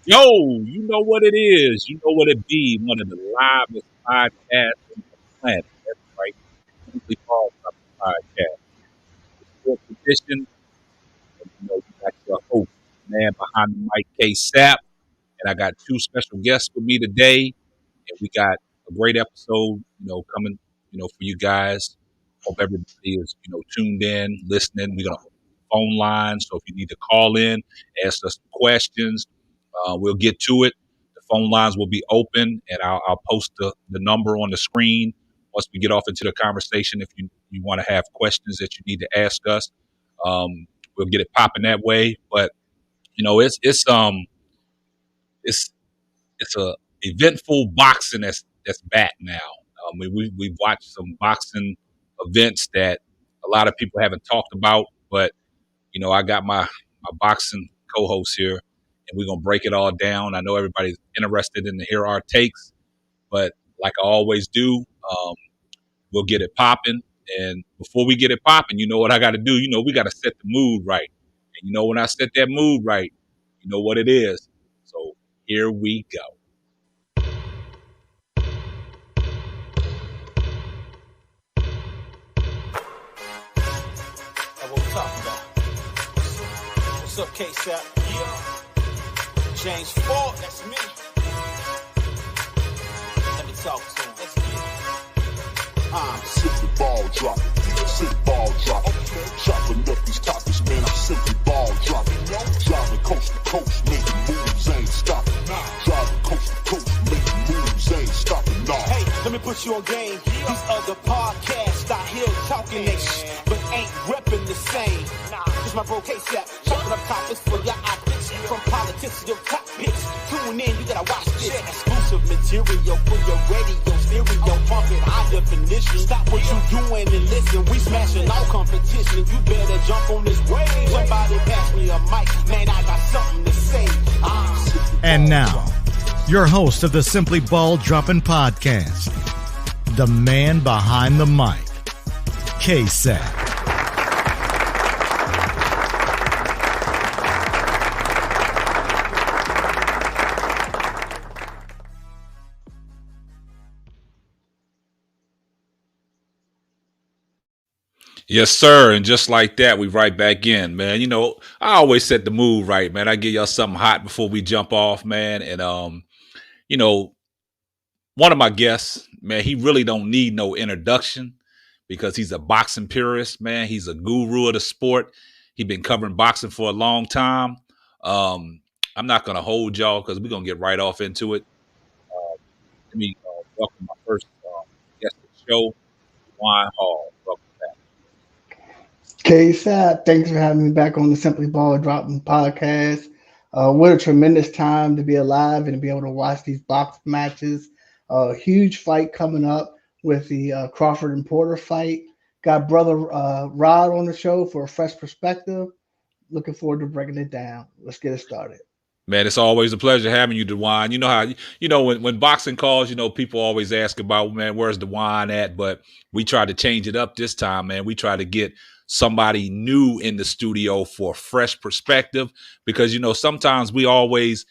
Yo, you know what it is. You know what it be. One of the livest podcasts on the planet. That's right. Simply called Podcast. Fourth edition. You know, you got your host, man behind the mic, Ksapp. And I got two special guests with me today. And we got a great episode, coming, for you guys. Hope everybody is, tuned in, listening. We're going to open the phone line. So if you need to call in, ask us some questions, we'll get to it. The phone lines will be open, and I'll post the number on the screen once we get off into the conversation. If you want to have questions that you need to ask us, we'll get it popping that way. But it's a eventful boxing that's back now. We've watched some boxing events that a lot of people haven't talked about, but I got my boxing co-host here, and we're gonna break it all down. I know everybody's interested in to hear our takes, but like I always do, we'll get it popping. And before we get it popping, you know what I got to do? We got to set the mood right. And when I set that mood right, you know what it is. So here we go. What we talking about? What's up, Ksapp? Yeah. James Ford, that's me. Let me talk to him. Let's get it. Simply ball dropping, simply ball dropping. Chopping up these topics, man, I'm simply ball dropping. Driving coast to coast, making moves, ain't stopping. Driving coast to coast, making moves, ain't stopping. Nah. Hey, let me put you on game. These other podcasts out here talking that shit, but ain't repping the same. This my bro Ksapp, chopping up topics for your optics. From politics to your top picks. Tune in, you gotta watch this. Exclusive material for your radio stereo, pumping high definition. Stop what you doing and listen. We smashing all competition. You better jump on this wave. Somebody pass me a mic, man. I got something to say. And now, your host of the Simply Ball Dropping Podcast, the man behind the mic, Ksapp. Yes, sir. And just like that, we right back in, man. I always set the mood right, man. I give y'all something hot before we jump off, man. And, one of my guests, man, he really don't need no introduction because he's a boxing purist, man. He's a guru of the sport. He's been covering boxing for a long time. I'm not going to hold y'all because we're going to get right off into it. Let me welcome my first guest of the show, Dwann. Welcome back. Ksapp, thanks for having me back on the Simply Ball Dropping Podcast. What a tremendous time to be alive and to be able to watch these boxing matches. Huge fight coming up with the Crawford and Porter fight. Got brother Rod on the show for a fresh perspective. Looking forward to breaking it down. Let's get it started. Man, it's always a pleasure having you, Dwann. You know how, when boxing calls, people always ask about, man, where's Dwann at? But we tried to change it up this time, man. We tried to get somebody new in the studio for a fresh perspective because, sometimes we always,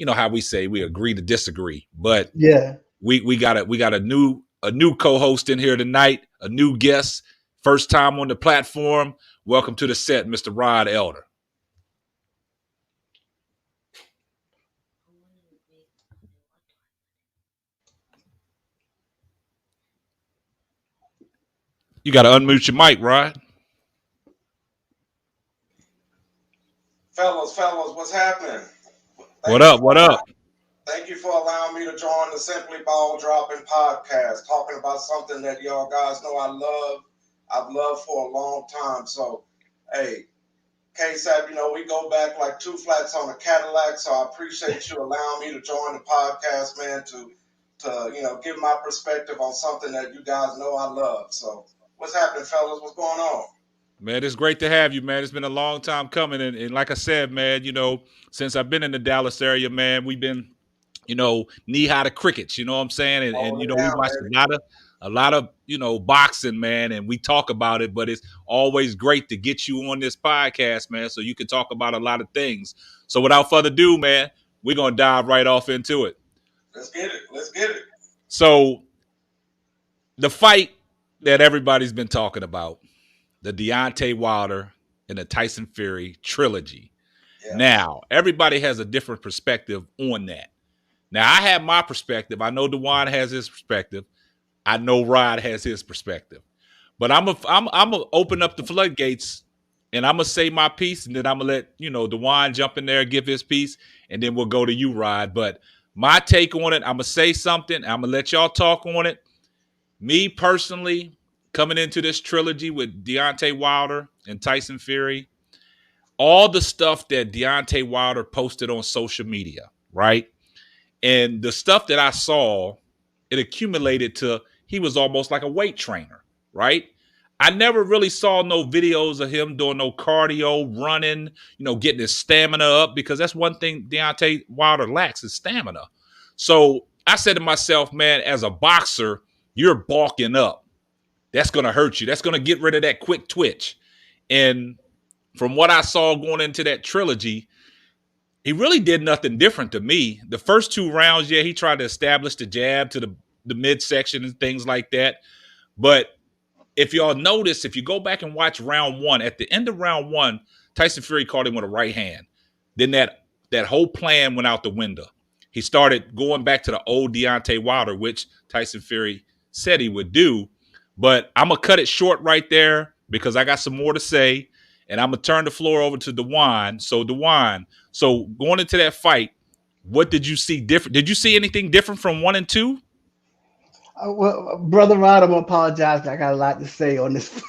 how we say we agree to disagree. But yeah, we got a new a new co-host in here tonight, a new guest, first time on the platform. Welcome to the set, Mr. Rod Elder. You got to unmute your mic, Rod. Fellas, what's happening? What up? Thank you for allowing me to join the Simply Ball Dropping podcast, talking about something that y'all guys know I love. I've loved for a long time. So, hey, Ksapp, we go back like two flats on a Cadillac. So I appreciate you allowing me to join the podcast, man, to give my perspective on something that you guys know I love. So, what's happening, fellas? What's going on? Man, it's great to have you, man. It's been a long time coming. And like I said, man, since I've been in the Dallas area, man, we've been, knee high to crickets, you know what I'm saying? And we watched a lot of, boxing, man, and we talk about it, but it's always great to get you on this podcast, man, so you can talk about a lot of things. So without further ado, man, we're going to dive right off into it. Let's get it. So the fight that everybody's been talking about, the Deontay Wilder and the Tyson Fury trilogy. Yeah. Now, everybody has a different perspective on that. Now, I have my perspective. I know Dwann has his perspective. I know Rod has his perspective. But I'm gonna open up the floodgates, and I'm gonna say my piece, and then I'm gonna let Dwann jump in there and give his piece, and then we'll go to you, Rod. But my take on it, I'm gonna say something. I'm gonna let y'all talk on it. Me personally, coming into this trilogy with Deontay Wilder and Tyson Fury, all the stuff that Deontay Wilder posted on social media, right? And the stuff that I saw, it accumulated to he was almost like a weight trainer, right? I never really saw no videos of him doing no cardio, running, getting his stamina up, because that's one thing Deontay Wilder lacks is stamina. So I said to myself, man, as a boxer, you're bulking up. That's going to hurt you. That's going to get rid of that quick twitch. And from what I saw going into that trilogy, he really did nothing different to me. The first two rounds, yeah, he tried to establish the jab to the midsection and things like that. But if y'all notice, if you go back and watch round one, at the end of round one, Tyson Fury caught him with a right hand. Then that whole plan went out the window. He started going back to the old Deontay Wilder, which Tyson Fury said he would do. But I'm going to cut it short right there because I got some more to say. And I'm going to turn the floor over to Dwann. So, Dwann, going into that fight, what did you see different? Did you see anything different from 1 and 2? Well, Brother Rod, I'm going to apologize. I got a lot to say on this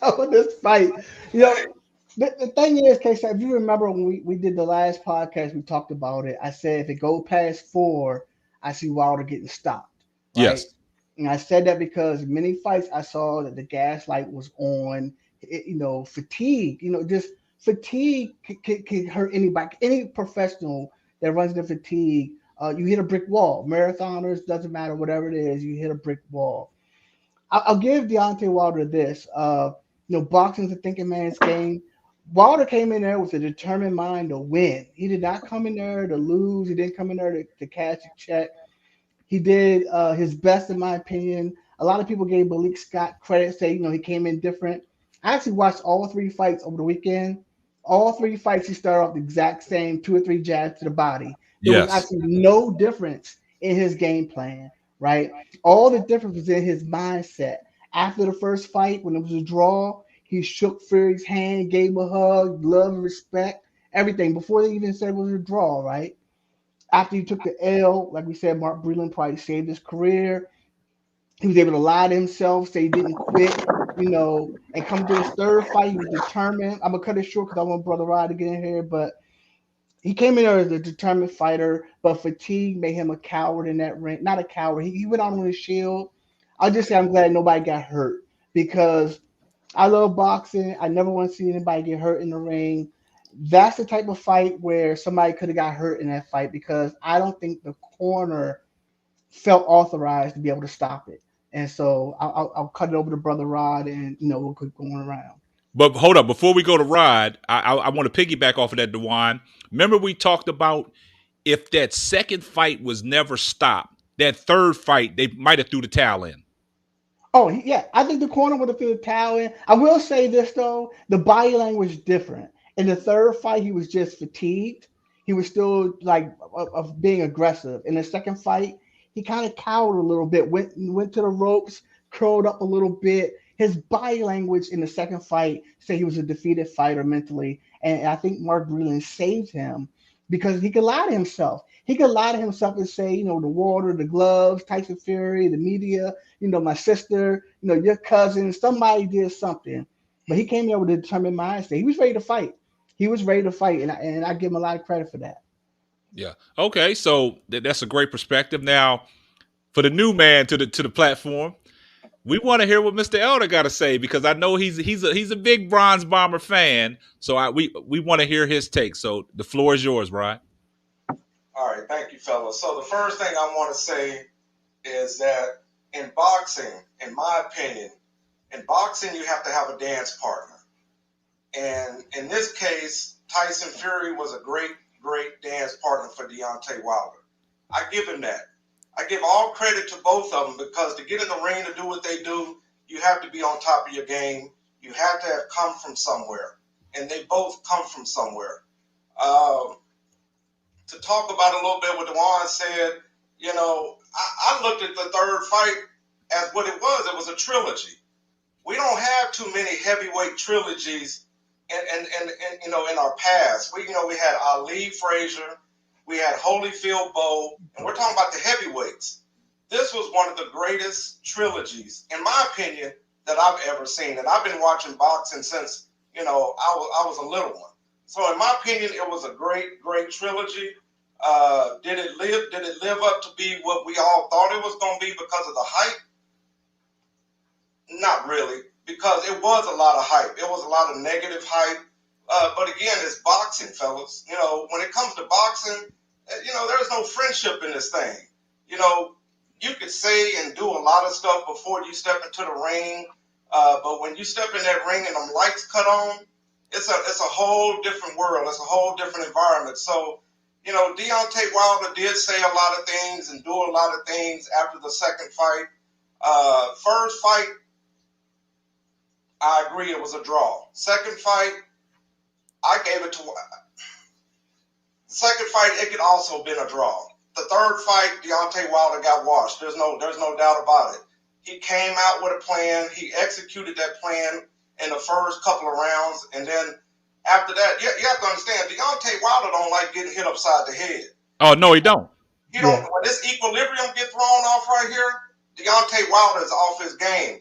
on this fight. The thing is, Ksapp, if you remember when we did the last podcast, we talked about it. I said if it go past 4, I see Wilder getting stopped. Right? Yes. And I said that because many fights I saw that the gas light was on. Fatigue. Just fatigue can hurt anybody. Any professional that runs into fatigue, you hit a brick wall. Marathoners, doesn't matter, whatever it is, you hit a brick wall. I'll give Deontay Wilder this. Boxing's a thinking man's game. Wilder came in there with a determined mind to win. He did not come in there to lose. He didn't come in there to cash a check. He did his best, in my opinion. A lot of people gave Malik Scott credit, say, he came in different. I actually watched all 3 fights over the weekend. All 3 fights, he started off the exact same 2 or 3 jabs to the body. There was actually no difference in his game plan, right? All the difference was in his mindset. After the first fight, when it was a draw, he shook Fury's hand, gave him a hug, love, respect, everything, before they even said it was a draw, right? After he took the L, like we said, Mark Breland probably saved his career. He was able to lie to himself, say he didn't quit, and come to his third fight. He was determined. I'm going to cut it short because I want Brother Rod to get in here, but he came in there as a determined fighter, but fatigue made him a coward in that ring. Not a coward. He went out on his shield. I'll just say I'm glad nobody got hurt because I love boxing. I never want to see anybody get hurt in the ring. That's the type of fight where somebody could have got hurt in that fight because I don't think the corner felt authorized to be able to stop it. And so I'll cut it over to Brother Rod and, we'll keep going around. But hold up. Before we go to Rod, I want to piggyback off of that, Dwann. Remember we talked about if that second fight was never stopped, that third fight, they might have threw the towel in. Oh, yeah. I think the corner would have threw the towel in. I will say this though, the body language different. In the third fight, he was just fatigued. He was still like of being aggressive. In the second fight, he kind of cowered a little bit, went to the ropes, curled up a little bit. His body language in the second fight said he was a defeated fighter mentally, and I think Mark Breland saved him because he could lie to himself. He could lie to himself and say, the water, the gloves, Tyson Fury, the media, my sister, your cousin, somebody did something. But he came here with a determined mindset. He was ready to fight. He was ready to fight, and I give him a lot of credit for that. Yeah. Okay. So that's a great perspective. Now, for the new man to the platform, we want to hear what Mr. Elder got to say because I know he's a big Bronze Bomber fan. So we want to hear his take. So the floor is yours, Brian. All right, thank you, fellas. So the first thing I want to say is that in boxing, in my opinion, in boxing you have to have a dance partner. And in this case, Tyson Fury was a great dance partner for Deontay Wilder. I give him that. I give all credit to both of them because to get in the ring to do what they do, you have to be on top of your game. You have to have come from somewhere. And they both come from somewhere. To talk about a little bit what Dwann said, I looked at the third fight as what it was. It was a trilogy. We don't have too many heavyweight trilogies in our past. We had Ali Frazier, we had Holyfield Bowe, and we're talking about the heavyweights. This was one of the greatest trilogies, in my opinion, that I've ever seen. And I've been watching boxing since, I was a little one. So in my opinion, it was a great trilogy. Did it live up to be what we all thought it was going to be because of the hype? Not really, because it was a lot of hype. It was a lot of negative hype. But again, it's boxing, fellas. When it comes to boxing, there's no friendship in this thing. You could say and do a lot of stuff before you step into the ring. But when you step in that ring and them lights cut on, it's a whole different world. It's a whole different environment. So, Deontay Wilder did say a lot of things and do a lot of things after the second fight. First fight, I agree it was a draw. Second fight, I gave it to. Second fight, it could also been a draw. The third fight, Deontay Wilder got washed. There's no doubt about it. He came out with a plan. He executed that plan in the first couple of rounds, and then after that, you have to understand, Deontay Wilder don't like getting hit upside the head. Oh no, he don't. He don't. When this equilibrium get thrown off right here, Deontay Wilder is off his game.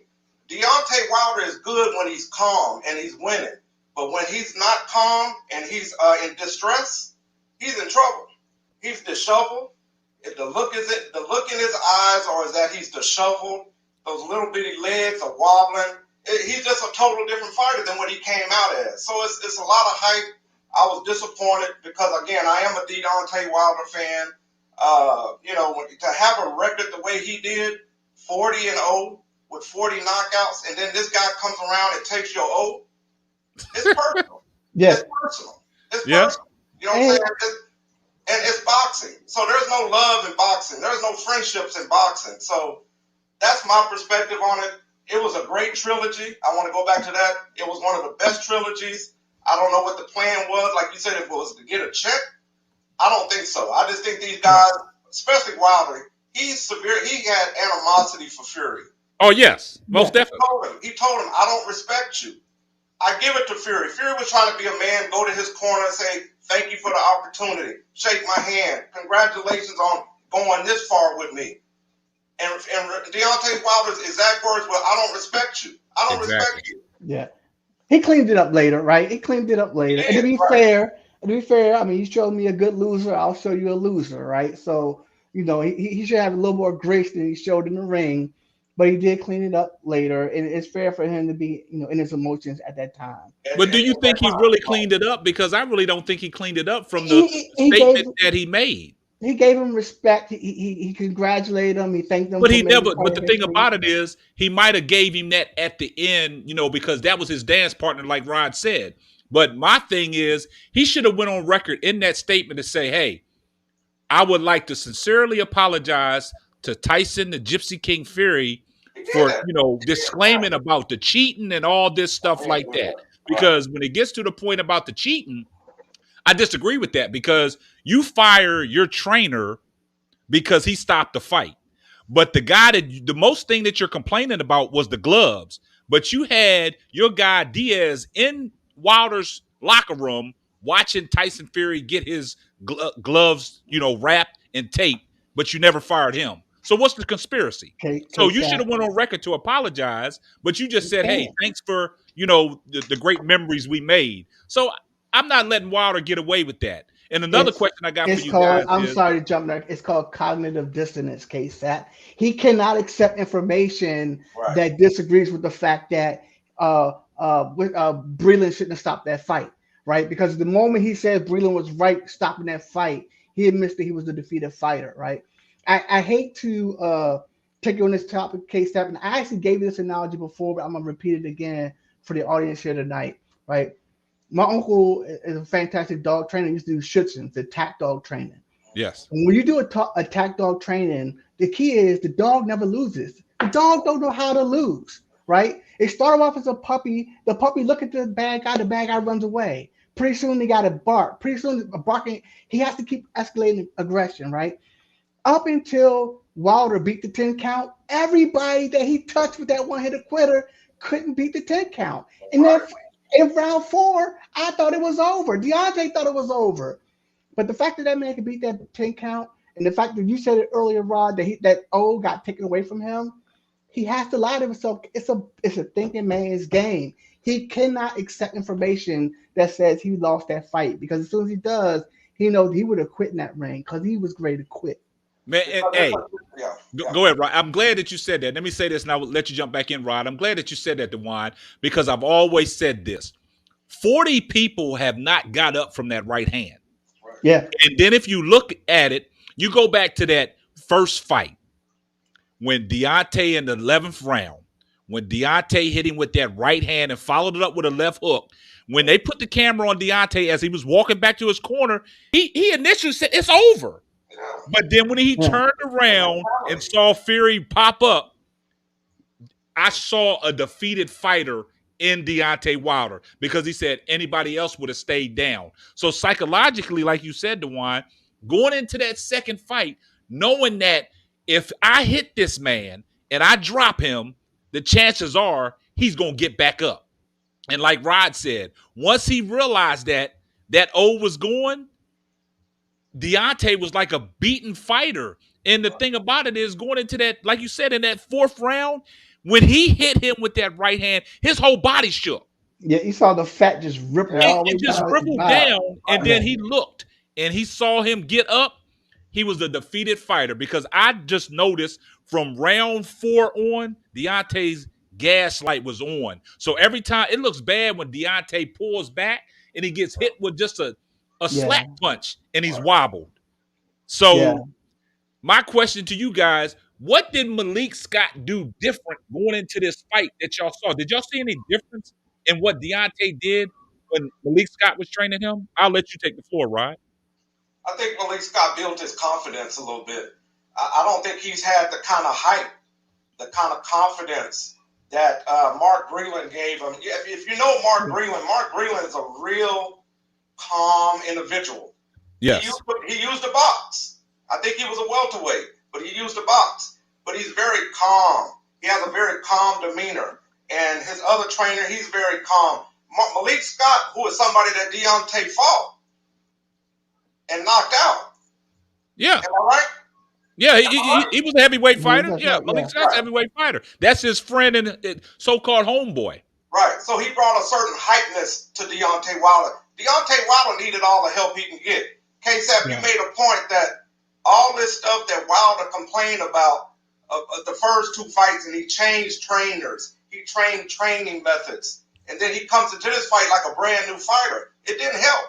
Deontay Wilder is good when he's calm and he's winning, but when he's not calm and he's in distress, he's in trouble. He's disheveled. If the look in his eyes, or is that he's disheveled? Those little bitty legs are wobbling. He's just a total different fighter than what he came out as. So it's a lot of hype. I was disappointed because, again, I am a Deontay Wilder fan. To have a record the way he did, 40-0 with 40 knockouts, and then this guy comes around and takes your O, it's personal. Yes. It's personal. It's personal. You know what I'm saying? And it's boxing. So there's no love in boxing. There's no friendships in boxing. So that's my perspective on it. It was a great trilogy. I want to go back to that. It was one of the best trilogies. I don't know what the plan was. Like you said, if it was to get a check, I don't think so. I just think these guys, especially Wilder, he's severe. He had animosity for Fury. Oh, yes. Most definitely. He told him, I don't respect you. I give it to Fury. Fury was trying to be a man, go to his corner and say, thank you for the opportunity. Shake my hand. Congratulations on going this far with me. And Deontay Wilder's exact words were, I don't respect you. I don't respect you. Yeah. He cleaned it up later, right? He cleaned it up later. And to be fair, I mean, you showed me a good loser, I'll show you a loser, right? So, he should have a little more grace than he showed in the ring, but he did clean it up later, and it's fair for him to be, in his emotions at that time. But do you think he really cleaned it up? Because I really don't think he cleaned it up from the statement that he made. He gave him respect. He congratulated him. He thanked him. But he never. But the thing about it is, he might have gave him that at the end, because that was his dance partner, like Rod said. But my thing is, he should have went on record in that statement to say, "Hey, I would like to sincerely apologize to Tyson, the Gypsy King Fury, for, disclaiming about the cheating and all this stuff like that. Because when it gets to the point about the cheating, I disagree with that, because you fire your trainer because he stopped the fight. But the most thing that you're complaining about was the gloves. But you had your guy Diaz in Wilder's locker room watching Tyson Fury get his gloves, wrapped and taped, but you never fired him. So what's the conspiracy? So you should have went on record to apologize, but you just said, hey, thanks for, the great memories we made. So I'm not letting Wilder get away with that. And another question I got for you guys I'm sorry to jump there. It's called cognitive dissonance, Ksapp. He cannot accept information that disagrees with the fact that Breland shouldn't have stopped that fight, right? Because the moment he said Breland was right stopping that fight, he admits that he was the defeated fighter, right? I hate to take you on this topic, Ksapp, and I actually gave you this analogy before, but I'm going to repeat it again for the audience here tonight, right? My uncle is a fantastic dog trainer. He used to do Schutzens, the attack dog training. Yes. And when you do attack dog training, the key is the dog never loses. The dog don't know how to lose, right? It started off as a puppy. The puppy look at the bad guy runs away. Pretty soon they got to bark. Pretty soon barking, he has to keep escalating aggression, right? Up until Wilder beat the 10 count, everybody that he touched with that one-hitter quitter couldn't beat the 10 count. And then in round 4, I thought it was over. Deontay thought it was over. But the fact that man could beat that 10 count, and the fact that you said it earlier, Rod, that O got taken away from him, he has to lie to himself. It's a thinking man's game. He cannot accept information that says he lost that fight, because as soon as he does, he knows he would have quit in that ring because he was ready to quit. Man, hey, go ahead, Rod. I'm glad that you said that. Let me say this, and I will let you jump back in, Rod. I'm glad that you said that, Dwann, because I've always said this. 40 people have not got up from that right hand. Yeah. And then if you look at it, you go back to that first fight when Deontay in the 11th round, when Deontay hit him with that right hand and followed it up with a left hook. When they put the camera on Deontay as he was walking back to his corner, he initially said, it's over. But then when he turned around and saw Fury pop up, I saw a defeated fighter in Deontay Wilder, because he said anybody else would have stayed down. So psychologically, like you said, Dwann, going into that second fight, knowing that if I hit this man and I drop him, the chances are he's going to get back up. And like Rod said, once he realized that O was going, Deontay was like a beaten fighter. And the thing about it is, going into that, like you said, in that 4th round, when he hit him with that right hand, his whole body shook. Yeah, you saw the fat just ripple all the way down. It just rippled down, and then he looked, and he saw him get up. He was a defeated fighter, because I just noticed from round 4 on, Deontay's gas light was on. So every time, it looks bad when Deontay pulls back and he gets hit with just a slap punch and he's wobbled. So my question to you guys, what did Malik Scott do different going into this fight that y'all saw? Did y'all see any difference in what Deontay did when Malik Scott was training him? I'll let you take the floor, Rod. I think Malik Scott built his confidence a little bit. I don't think he's had the kind of hype, the kind of confidence that Mark Breland gave him. If you know Mark Breland is a real calm individual. Yes. He used a box. I think he was a welterweight, but he used a box. But he's very calm. He has a very calm demeanor. And his other trainer, he's very calm. Malik Scott, who is somebody that Deontay fought and knocked out. Yeah. Am I right? Yeah, he was a heavyweight fighter. Yeah, Malik Scott's a heavyweight fighter. That's his friend and so-called homeboy. Right. So he brought a certain hypeness to Deontay Wilder. Deontay Wilder needed all the help he can get. Ksapp, you made a point that all this stuff that Wilder complained about the first 2 fights, and he changed trainers. He trained training methods. And then he comes into this fight like a brand new fighter. It didn't help.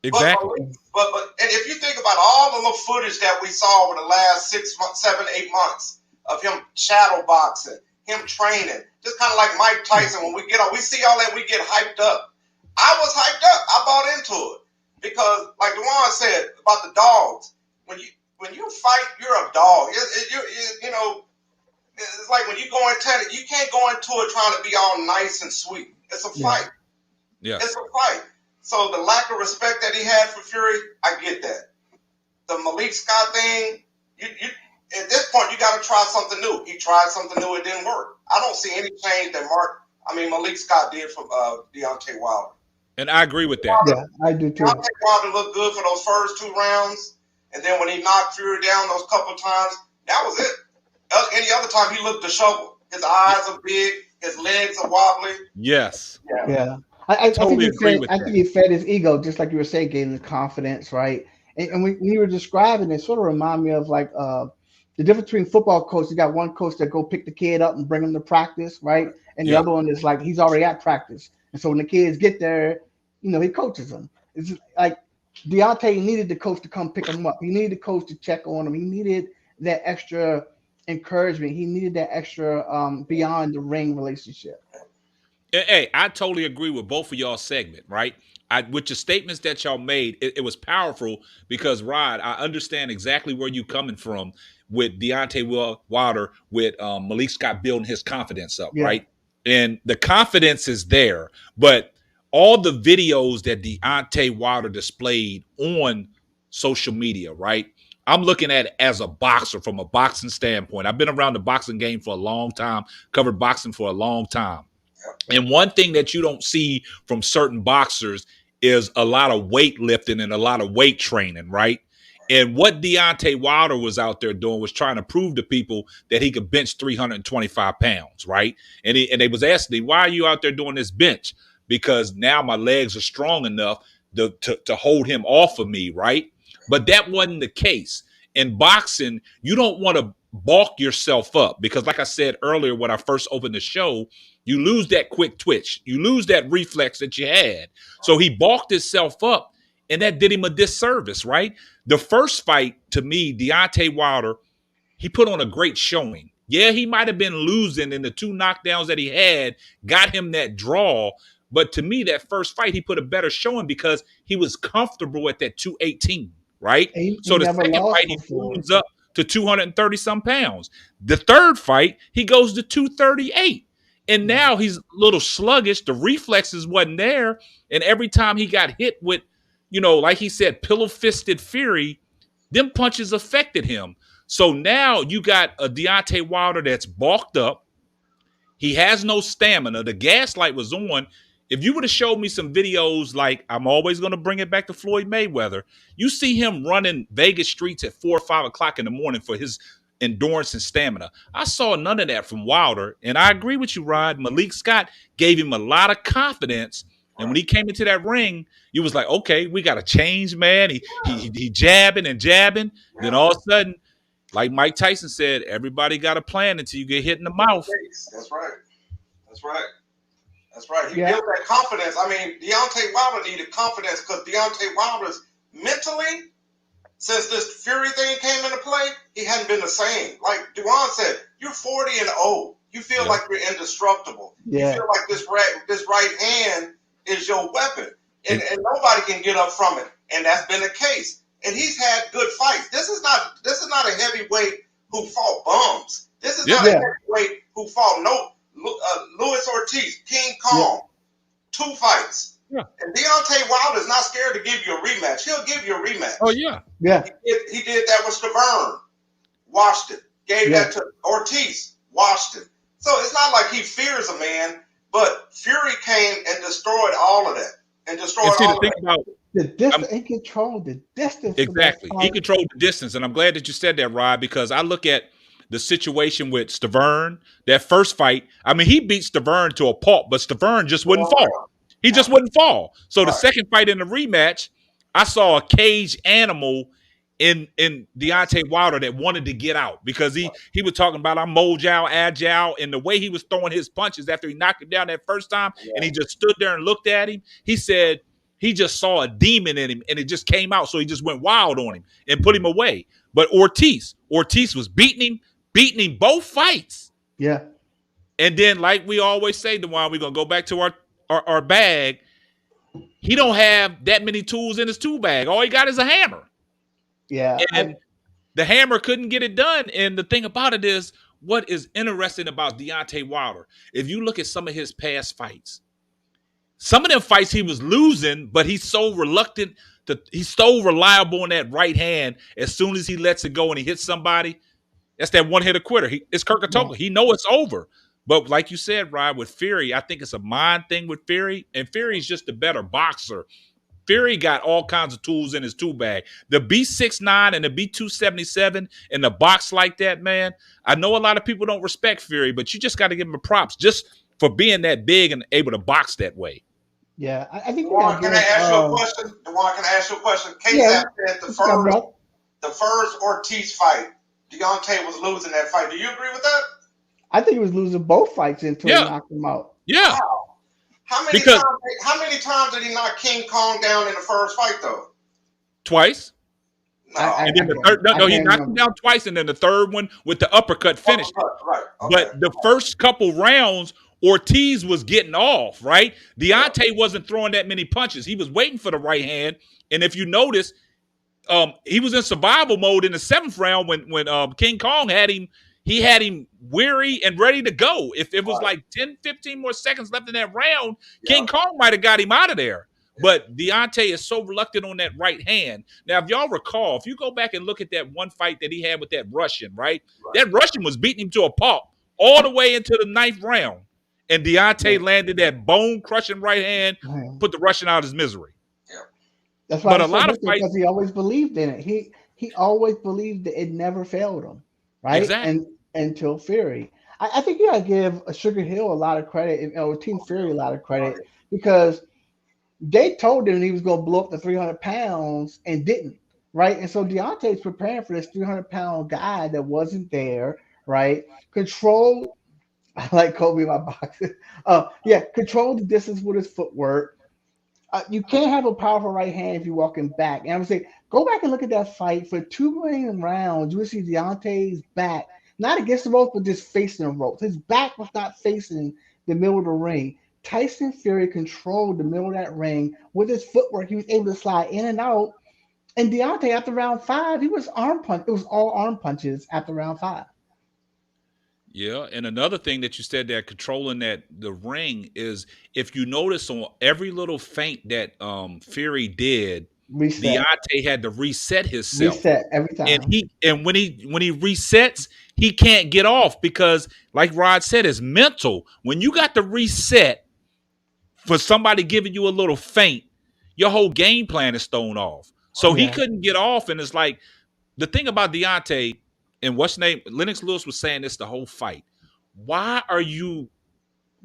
Exactly. But and if you think about all the little footage that we saw over the last 6 months, 7, 8 months of him shadow boxing, him training, just kind of like Mike Tyson, when we see all that, we get hyped up. I was hyped up. I bought into it because, like Dwann said about the dogs, when you fight, you're a dog. It's like when you go into it, you can't go into it trying to be all nice and sweet. It's a fight. Yeah. It's a fight. So the lack of respect that he had for Fury, I get that. The Malik Scott thing, you at this point you got to try something new. He tried something new, it didn't work. I don't see any change that Malik Scott did from Deontay Wilder. And I agree with that. Yeah, I do too. Deontay Wilder looked good for those first 2 rounds, and then when he knocked Fury down those couple times, that was it. Any other time he looked disheveled. His eyes are big, his legs are wobbly. Yes. Yeah. I Totally think agree with that. he fed his ego, just like you were saying, gave him confidence, right? And when you were describing it, sort of remind me of like the difference between football coaches. You got one coach that go pick the kid up and bring him to practice, right? And the other one is like he's already at practice. And so when the kids get there, he coaches them. It's like Deontay needed the coach to come pick him up. He needed the coach to check on him. He needed that extra encouragement. He needed that extra beyond the ring relationship. Hey, I totally agree with both of y'all segment, right? With your statements that y'all made, it was powerful because, Rod, I understand exactly where you coming from with Deontay Wilder, with Malik Scott building his confidence up, right? And the confidence is there, but all the videos that Deontay Wilder displayed on social media, right? I'm looking at it as a boxer from a boxing standpoint. I've been around the boxing game for a long time, covered boxing for a long time. And one thing that you don't see from certain boxers is a lot of weightlifting and a lot of weight training, right? And what Deontay Wilder was out there doing was trying to prove to people that he could bench 325 pounds, right? And they was asking him, why are you out there doing this bench? Because now my legs are strong enough to hold him off of me, right? But that wasn't the case. In boxing, you don't want to bulk yourself up because, like I said earlier when I first opened the show, you lose that quick twitch. You lose that reflex that you had. So he bulked himself up, and that did him a disservice, right? The first fight, to me, Deontay Wilder, he put on a great showing. Yeah, he might have been losing, and the 2 knockdowns that he had got him that draw. But to me, that first fight, he put a better showing because he was comfortable at that 218, right? So the second fight, he moves up to 230-some pounds. The third fight, he goes to 238. And now he's a little sluggish. The reflexes wasn't there. And every time he got hit with, like he said, pillow-fisted fury, them punches affected him. So now you got a Deontay Wilder that's bulked up. He has no stamina. The gaslight was on. If you would have showed me some videos, like I'm always going to bring it back to Floyd Mayweather, you see him running Vegas streets at 4 or 5 o'clock in the morning for his endurance and stamina. I saw none of that from Wilder, and I agree with you, Rod. Malik Scott gave him a lot of confidence, and when he came into that ring, you was like, okay, we got to change, man. He jabbing and jabbing. Then all of a sudden, like Mike Tyson said, everybody got a plan until you get hit in the mouth. That's right. He built that confidence. Deontay Wilder needed confidence because Deontay Wilder's mentally, since this Fury thing came into play, he hadn't been the same. Like Dwann said, you're 40 and old. You feel like you're indestructible. You feel like this right hand is your weapon. And nobody can get up from it. And that's been the case. And he's had good fights. This is not a heavyweight who fought bums. This is not a heavyweight who fought Luis Ortiz, King Kong, 2 fights. Yeah. And Deontay Wilder is not scared to give you a rematch. He'll give you a rematch. Oh, yeah. Yeah. He did that with Stavern. Washed it. Gave that to Ortiz. Washed it. So it's not like he fears a man, but Fury came and destroyed all of that. The distance. He controlled the distance. Exactly. He controlled the distance. And I'm glad that you said that, Rod, because I look at the situation with Stavern, that first fight. He beat Stavern to a pulp, but Stavern just wouldn't fall. He just wouldn't fall. So the second fight in the rematch, I saw a caged animal in Deontay Wilder that wanted to get out because he was talking about I'm mobile, agile, and the way he was throwing his punches after he knocked him down that first time, and he just stood there and looked at him. He said he just saw a demon in him, and it just came out, so he just went wild on him and put him away. But Ortiz was beating him both fights. Yeah. And then, like we always say, Dwann, we're gonna go back to our bag. He don't have that many tools in his tool bag. All he got is a hammer. Yeah. And the hammer couldn't get it done. And the thing about it is, what is interesting about Deontay Wilder, if you look at some of his past fights, some of them fights he was losing, but he's so reluctant he's so reliable on that right hand. As soon as he lets it go and he hits somebody, that's that one hitter quitter. It's Kirk Atoka. He know it's over. But like you said, Ryan, with Fury, I think it's a mind thing with Fury, and Fury's just a better boxer. Fury got all kinds of tools in his tool bag. The B69 and the B277 in the box like that, man. I know a lot of people don't respect Fury, but you just got to give him props just for being that big and able to box that way. Yeah, I think. Dwann, can I ask you a question? Dwann, can I ask you a question? Ksapp said the first Ortiz fight, Deontay was losing that fight. Do you agree with that? I think he was losing both fights until he knocked him out. Yeah. Wow. How many times did he knock King Kong down in the first fight, though? Twice. No. And then the third, he knocked him down twice, and then the third one with the uppercut finished. Right. Okay. But the first couple rounds, Ortiz was getting off, right? Deontay wasn't throwing that many punches. He was waiting for the right hand. And if you notice, he was in survival mode in the seventh round when King Kong had him. He had him weary and ready to go. If it was like 10, 15 more seconds left in that round, King Kong might have got him out of there. But Deontay is so reluctant on that right hand. Now, if y'all recall, if you go back and look at that one fight that he had with that Russian, right? That Russian was beating him to a pulp all the way into the ninth round. And Deontay landed that bone-crushing right hand, put the Russian out of his misery. That's why. But a lot of fights, because he always believed in it. He always believed that it never failed him, right? Exactly. And until Fury, I think you gotta give Sugar Hill a lot of credit, or Team Fury a lot of credit, because they told him he was going to blow up the 300 pounds and didn't, right? And so Deontay's preparing for this 300-pound guy that wasn't there, right? Control. I like Kobe in my boxing. Control the distance with his footwork. You can't have a powerful right hand if you're walking back. And I would say, go back and look at that fight. For 2 million rounds, you would see Deontay's back, not against the ropes, but just facing the ropes. His back was not facing the middle of the ring. Tyson Fury controlled the middle of that ring with his footwork. He was able to slide in and out. And Deontay, after round 5, he was arm punch. It was all arm punches after round 5. Yeah, and another thing that you said there, controlling the ring, is if you notice on every little feint that Fury did, Deontay had to reset himself. Reset every time. And when he resets, he can't get off because, like Rod said, it's mental. When you got to reset for somebody giving you a little feint, your whole game plan is thrown off. So he couldn't get off, and it's like the thing about Deontay. And what's name? Lennox Lewis was saying this the whole fight. Why are you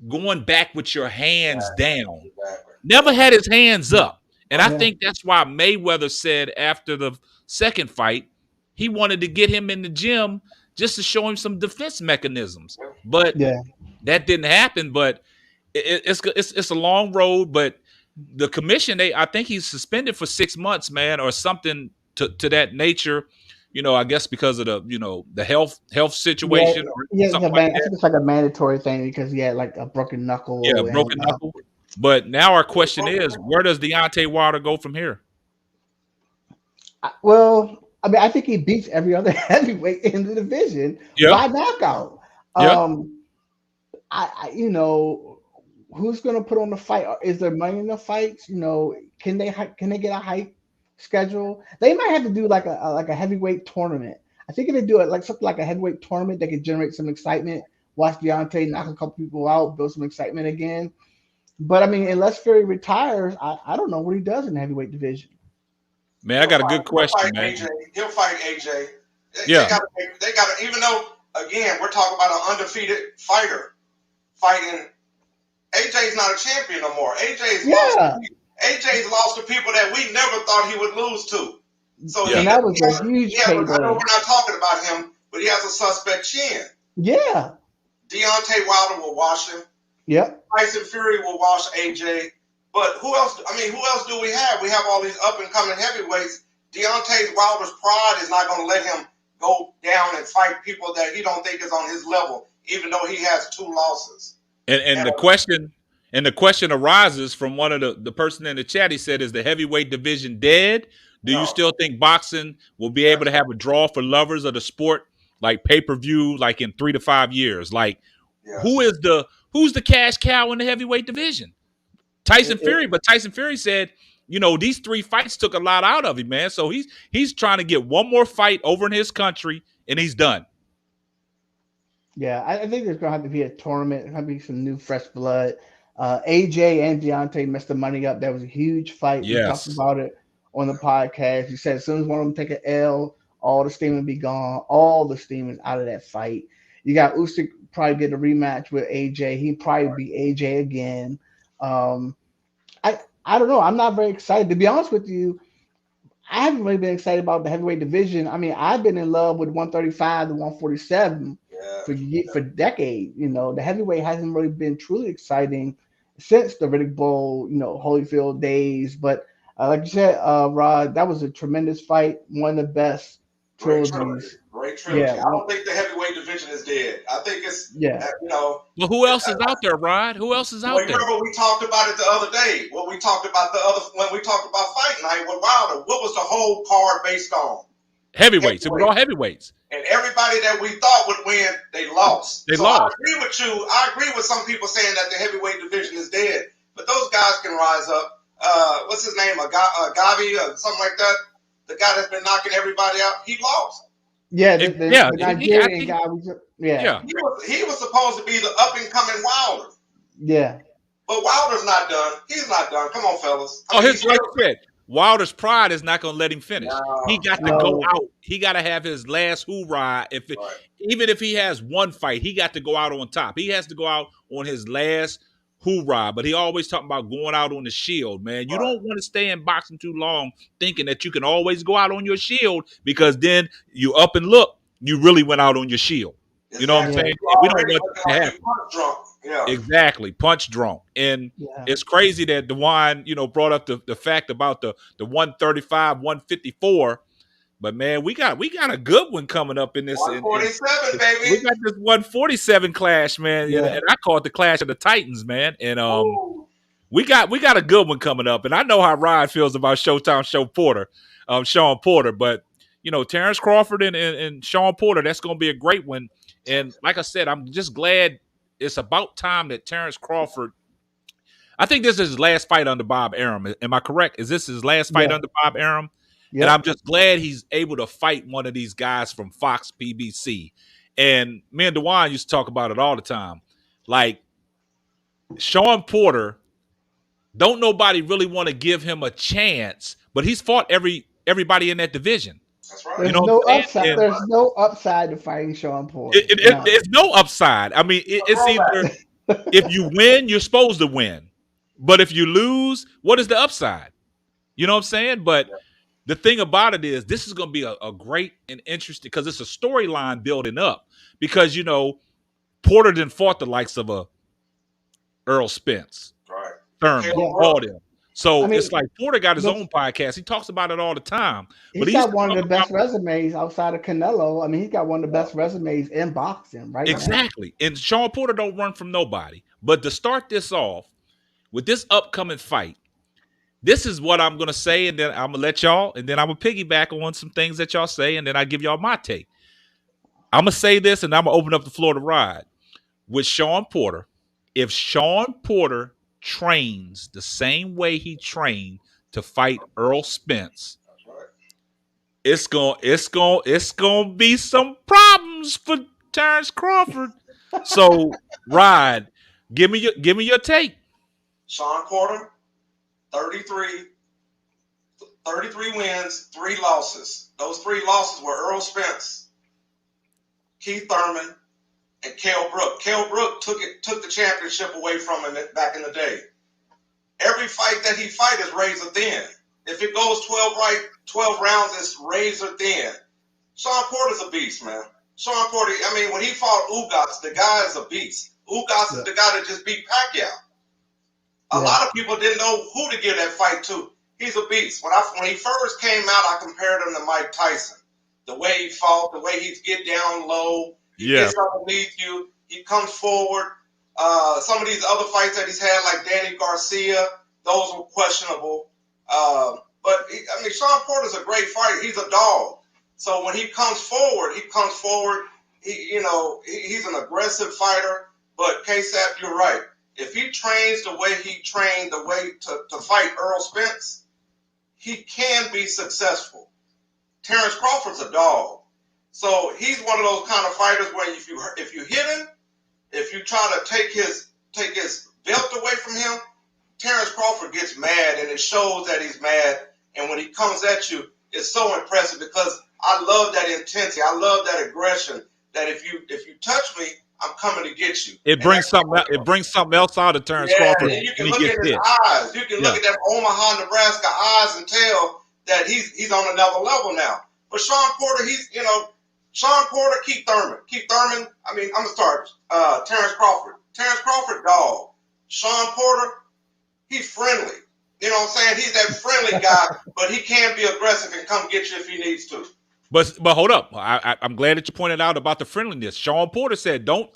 going back with your hands down? Exactly. Never had his hands up. And I think that's why Mayweather said after the second fight, he wanted to get him in the gym just to show him some defense mechanisms. But that didn't happen. But it's a long road. But the commission, I think he's suspended for 6 months, man, or something to that nature. You know, I guess because of the health situation. I think it's like a mandatory thing because he had like a broken knuckle. Yeah, broken knuckle. But now our question is, where does Deontay Wilder go from here? Well, I mean, I think he beats every other heavyweight in the division by knockout. Who's going to put on the fight? Is there money in the fights? You know, can they get a hype schedule? They might have to do like a heavyweight tournament. I think if they do it like something like a heavyweight tournament, they can generate some excitement. Watch Deontay knock a couple people out, build some excitement again. But I mean, unless Fury retires, I don't know what he does in the heavyweight division. Man, I got a good question, man. He'll fight AJ. They got to, even though again we're talking about an undefeated fighter fighting. AJ's not a champion no more. AJ's lost to people that we never thought he would lose to. So that was a huge payday. I know we're not talking about him, but he has a suspect chin. Yeah. Deontay Wilder will wash him. Yep. Tyson Fury will wash AJ. But who else? I mean, who else do we have? We have all these up and coming heavyweights. Deontay Wilder's pride is not going to let him go down and fight people that he don't think is on his level, even though he has 2 losses. And the question arises from one of the person in the chat. He said, "Is the heavyweight division dead? Do you still think boxing will be able to have a draw for lovers of the sport like pay-per-view, like in 3 to 5 years. Like, Yes. who's the cash cow in the heavyweight division? Tyson Fury, but Tyson Fury said, these 3 fights took a lot out of him, man. So he's trying to get one more fight over in his country, and he's done. Yeah, I think there's gonna have to be a tournament. There's gonna be some new fresh blood. AJ and Deontay messed the money up. That was a huge fight. Yes. We talked about it on the podcast. You said as soon as one of them take an L, all the steam will be gone. All the steam is out of that fight. You got Usyk probably get a rematch with AJ. He'd probably be AJ again. I don't know. I'm not very excited. To be honest with you, I haven't really been excited about the heavyweight division. I mean, I've been in love with 135 to 147 for decades. The heavyweight hasn't really been truly exciting since the Riddick Bowl, Holyfield days. But like you said, Rod, that was a tremendous fight. One of the best trilogies. Great trilogy. Yeah. I don't think the heavyweight division is dead. I think it's, Well, who else is out there, Rod? Who else is out there? Remember we talked about it the other day. When we talked about when we talked about Fight Night with Wilder, what was the whole card based on? Heavyweights. It was all heavyweights. And everybody that we thought would win, they lost. They lost. I agree with you. I agree with some people saying that the heavyweight division is dead. But those guys can rise up. What's his name? Gabi or something like that. The guy that's been knocking everybody out, he lost. Yeah, the Nigerian guy was. Yeah. He was supposed to be the up and coming Wilder. Yeah. But Wilder's not done. He's not done. Come on, fellas. Like you said, Wilder's pride is not going to let him finish. He got to go out. He got to have his last hoorah. Even if he has one fight, he got to go out on top. He has to go out on his last hoorah. But he always talking about going out on the shield, man. You don't want to stay in boxing too long thinking that you can always go out on your shield, because then you up and look, you really went out on your shield. You know what I'm saying? We don't want that to happen. Punch drunk. Yeah. Exactly, punch drunk. And it's crazy that Dwann, brought up the fact about the 135, 154. But man, we got a good one coming up in this 147, baby. We got this 147 clash, man. Yeah. And I call it the Clash of the Titans, man. And we got a good one coming up. And I know how Rod feels about Showtime Sean Porter. But Terrence Crawford and Sean Porter, that's gonna be a great one. And like I said, I'm just glad it's about time that Terrence Crawford, I think this is his last fight under Bob Arum. Am I correct? Is this his last fight under Bob Arum? Yep. And I'm just glad he's able to fight one of these guys from Fox PBC. And me and Dwann used to talk about it all the time. Like, Sean Porter, don't nobody really want to give him a chance, but he's fought everybody in that division. That's right. There's no upside. There's no upside to fighting Sean Porter. It's no upside. I mean, it's either if you win, you're supposed to win. But if you lose, what is the upside? You know what I'm saying? But the thing about it is, this is going to be a great and interesting, because it's a storyline building up. Because, Porter didn't fought the likes of a Earl Spence, Thurman, all them. So it's like Porter got his own podcast. He talks about it all the time. He's got one of the best resumes outside of Canelo. I mean, he's got one of the best resumes in boxing, right? Exactly. And Sean Porter don't run from nobody. But to start this off with this upcoming fight, this is what I'm going to say, and then I'm going to let y'all, and then I'm going to piggyback on some things that y'all say, and then I give y'all my take. I'm going to say this, and I'm going to open up the floor to Rod. With Sean Porter, if Sean Porter trains the same way he trained to fight Earl Spence, it's gonna be some problems for Terrence Crawford. So, Rod, give me your take. Sean Porter, 33 wins, 3 losses. Those 3 losses were Earl Spence, Keith Thurman, and Kell Brook. Kell Brook took the championship away from him back in the day. Every fight that he fight is razor thin. If it goes 12 rounds, it's razor thin. Sean Porter's a beast, man. Sean Porter, I mean, when he fought Ugas, the guy is a beast. Ugas is the guy that just beat Pacquiao. A lot of people didn't know who to give that fight to. He's a beast. When he first came out, I compared him to Mike Tyson. The way he fought, the way he get down low, he gets underneath you, he comes forward. Some of these other fights that he's had, like Danny Garcia, those were questionable. But Sean Porter's a great fighter. He's a dog. So when he comes forward. He's an aggressive fighter. But Ksapp, you're right. If he trains the way he trained, the way to fight Earl Spence, he can be successful. Terrence Crawford's a dog. So he's one of those kind of fighters where if you hit him, if you try to take his belt away from him, Terrence Crawford gets mad, and it shows that he's mad. And when he comes at you, it's so impressive because I love that intensity. I love that aggression. That if you touch me, I'm coming to get you. It brings something. It brings something else out of Terrence Crawford. And you can when look he at gets his hit. eyes. You can look at that Omaha, Nebraska eyes and tell that he's on another level now. But Sean Porter, Keith Thurman. I mean, I'm gonna start. Terrence Crawford. Terrence Crawford, dog. Sean Porter, he's friendly. You know what I'm saying? He's that friendly guy, but he can be aggressive and come get you if he needs to. But hold up, I'm glad that you pointed out about the friendliness. Sean Porter said, don't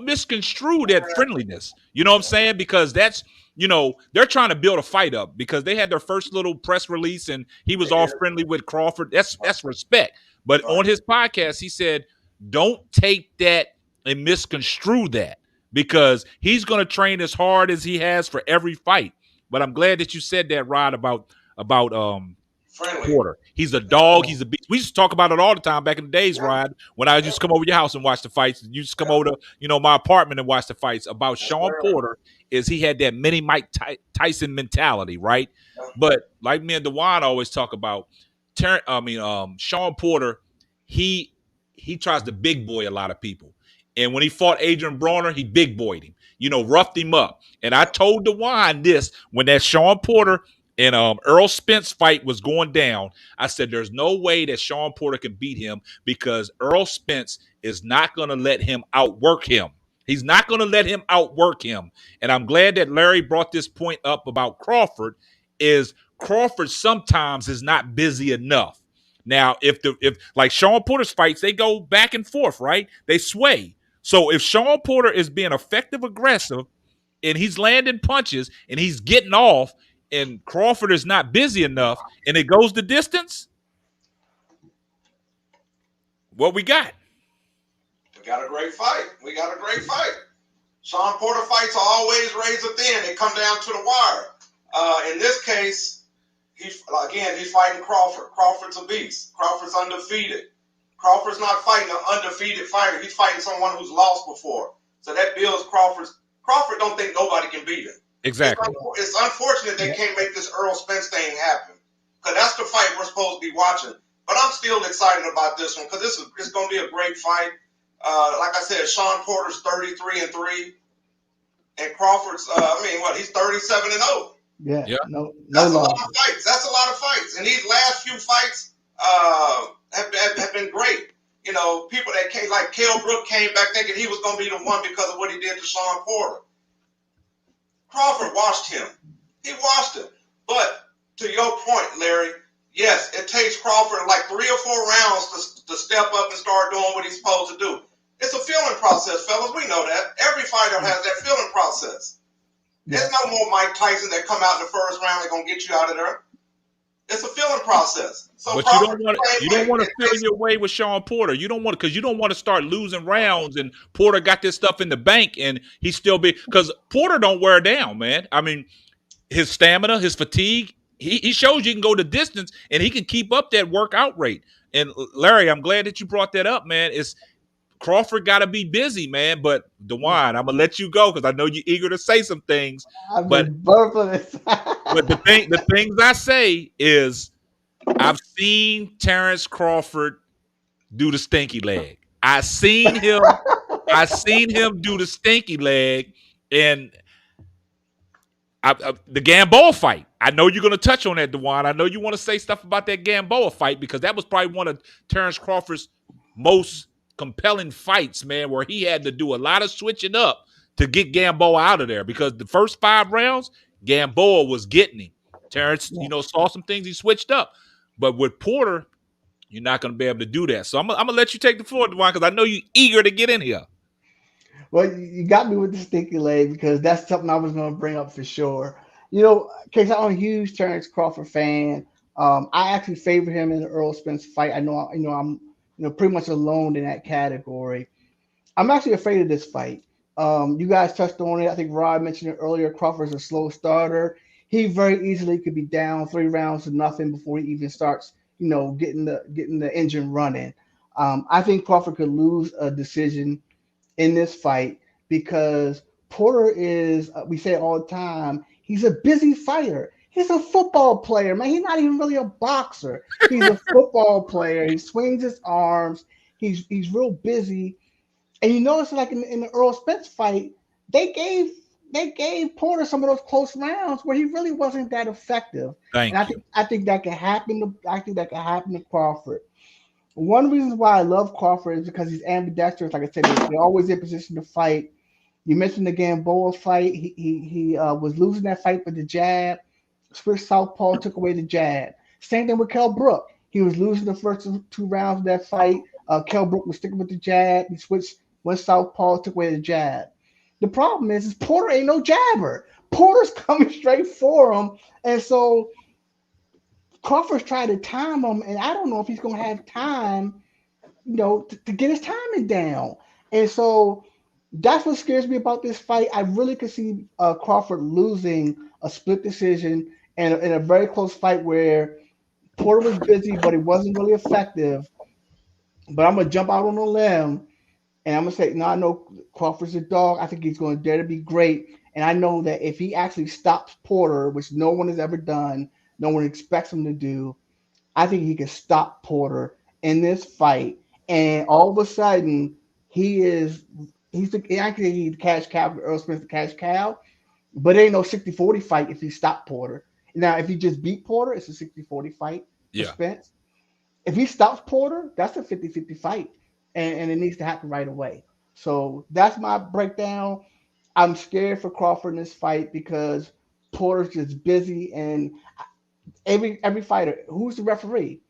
misconstrue that friendliness. You know what I'm saying? Because that's, they're trying to build a fight up because they had their first little press release and he was all friendly with Crawford. That's respect. But on his podcast, he said, don't take that and misconstrue that because he's going to train as hard as he has for every fight. But I'm glad that you said that, Rod, about Porter. He's a dog. He's a beast. We used to talk about it all the time back in the days, Rod, when I used to come over your house and watch the fights. You used to come over to, my apartment and watch the fights. About Sean Porter is he had that mini Mike Tyson mentality, right? But like me and Dwann always talk about, Sean Porter, he tries to big boy a lot of people. And when he fought Adrian Brawner, he big boyed him, roughed him up. And I told Dwann this when that Sean Porter and Earl Spence fight was going down. I said, there's no way that Sean Porter can beat him because Earl Spence is not going to let him outwork him. He's not going to let him outwork him. And I'm glad that Larry brought this point up about Crawford is Crawford sometimes is not busy enough. Now, if like Sean Porter's fights, they go back and forth, right? They sway. So if Sean Porter is being effective, aggressive, and he's landing punches and he's getting off, and Crawford is not busy enough, and it goes the distance, what we got? We got a great fight. Sean Porter fights are always razor thin. They come down to the wire. In this case, he's fighting Crawford. Crawford's a beast. Crawford's undefeated. Crawford's not fighting an undefeated fighter. He's fighting someone who's lost before. So that builds Crawford don't think nobody can beat him. Exactly. It's unfortunate they can't make this Earl Spence thing happen because that's the fight we're supposed to be watching. But I'm still excited about this one because it's going to be a great fight. Like I said, Sean Porter's 33-3, and Crawford's he's 37-0. Yeah. That's a lot of fights. And these last few fights have been great. People that came like Kell Brook came back thinking he was going to be the one because of what he did to Sean Porter. Crawford watched him. He watched him. But to your point, Larry, yes, it takes Crawford like 3 or 4 rounds to step up and start doing what he's supposed to do. It's a feeling process, fellas. We know that. Every fighter has that feeling process. There's no more Mike Tyson that come out in the first round and going to get you out of there. It's a feeling process. So but you don't want to feel your way with Sean Porter. You don't want to start losing rounds and Porter got this stuff in the bank and he still because Porter don't wear down, man. I mean, his stamina, his fatigue, he shows you can go the distance and he can keep up that workout rate. And Larry, I'm glad that you brought that up, man. It's Crawford got to be busy, man. But Dwann, I'm gonna let you go because I know you're eager to say some things. But the things I say is, I've seen Terrence Crawford do the stinky leg. I seen him do the stinky leg, and the Gamboa fight. I know you're going to touch on that, Dwann. I know you want to say stuff about that Gamboa fight because that was probably one of Terrence Crawford's most compelling fights, man, where he had to do a lot of switching up to get Gamboa out of there because the first 5 rounds, Gamboa was getting him. Terrence, saw some things he switched up. But with Porter, you're not going to be able to do that. So I'm going to let you take the floor, Dwann, because I know you're eager to get in here. Well, you got me with the stinky leg because that's something I was going to bring up for sure. Case I'm a huge Terrence Crawford fan. I actually favor him in the Earl Spence fight. I know, I'm pretty much alone in that category. I'm actually afraid of this fight. You guys touched on it. I think Rod mentioned it earlier. Crawford's a slow starter. He very easily could be down 3 rounds to nothing before he even starts, getting the engine running. I think Crawford could lose a decision in this fight because Porter is, we say it all the time, he's a busy fighter. He's a football player, man. He's not even really a boxer. He's a football player. He swings his arms. He's real busy. And you notice, like in the Earl Spence fight, they gave Porter some of those close rounds where he really wasn't that effective. Thank And you. I think that can happen. I think that can happen to Crawford. One of the reasons why I love Crawford is because he's ambidextrous. Like I said, they're always in position to fight. You mentioned the Gamboa fight. He was losing that fight with the jab. Switch southpaw, took away the jab. Same thing with Kell Brook. He was losing the first 2 rounds of that fight. Kell Brook was sticking with the jab. He switched, went southpaw, took away the jab. The problem is Porter ain't no jabber. Porter's coming straight for him. And so Crawford's trying to time him, and I don't know if he's going to have time, to get his timing down. And so that's what scares me about this fight. I really could see Crawford losing a split decision and in a very close fight where Porter was busy, but he wasn't really effective. But I'm going to jump out on a limb, and I'm going to say, no, I know Crawford's a dog. I think he's going to dare to be great. And I know that if he actually stops Porter, which no one has ever done, no one expects him to do, I think he can stop Porter in this fight. And all of a sudden, he's the cash cow, Earl Spence the cash cow, but it ain't no 60-40 fight if he stopped Porter. Now, if he just beat Porter, it's a 60-40 fight for Spence. If he stops Porter, that's a 50-50 fight, and it needs to happen right away. So that's my breakdown. I'm scared for Crawford in this fight because Porter's just busy, and every fighter, who's the referee?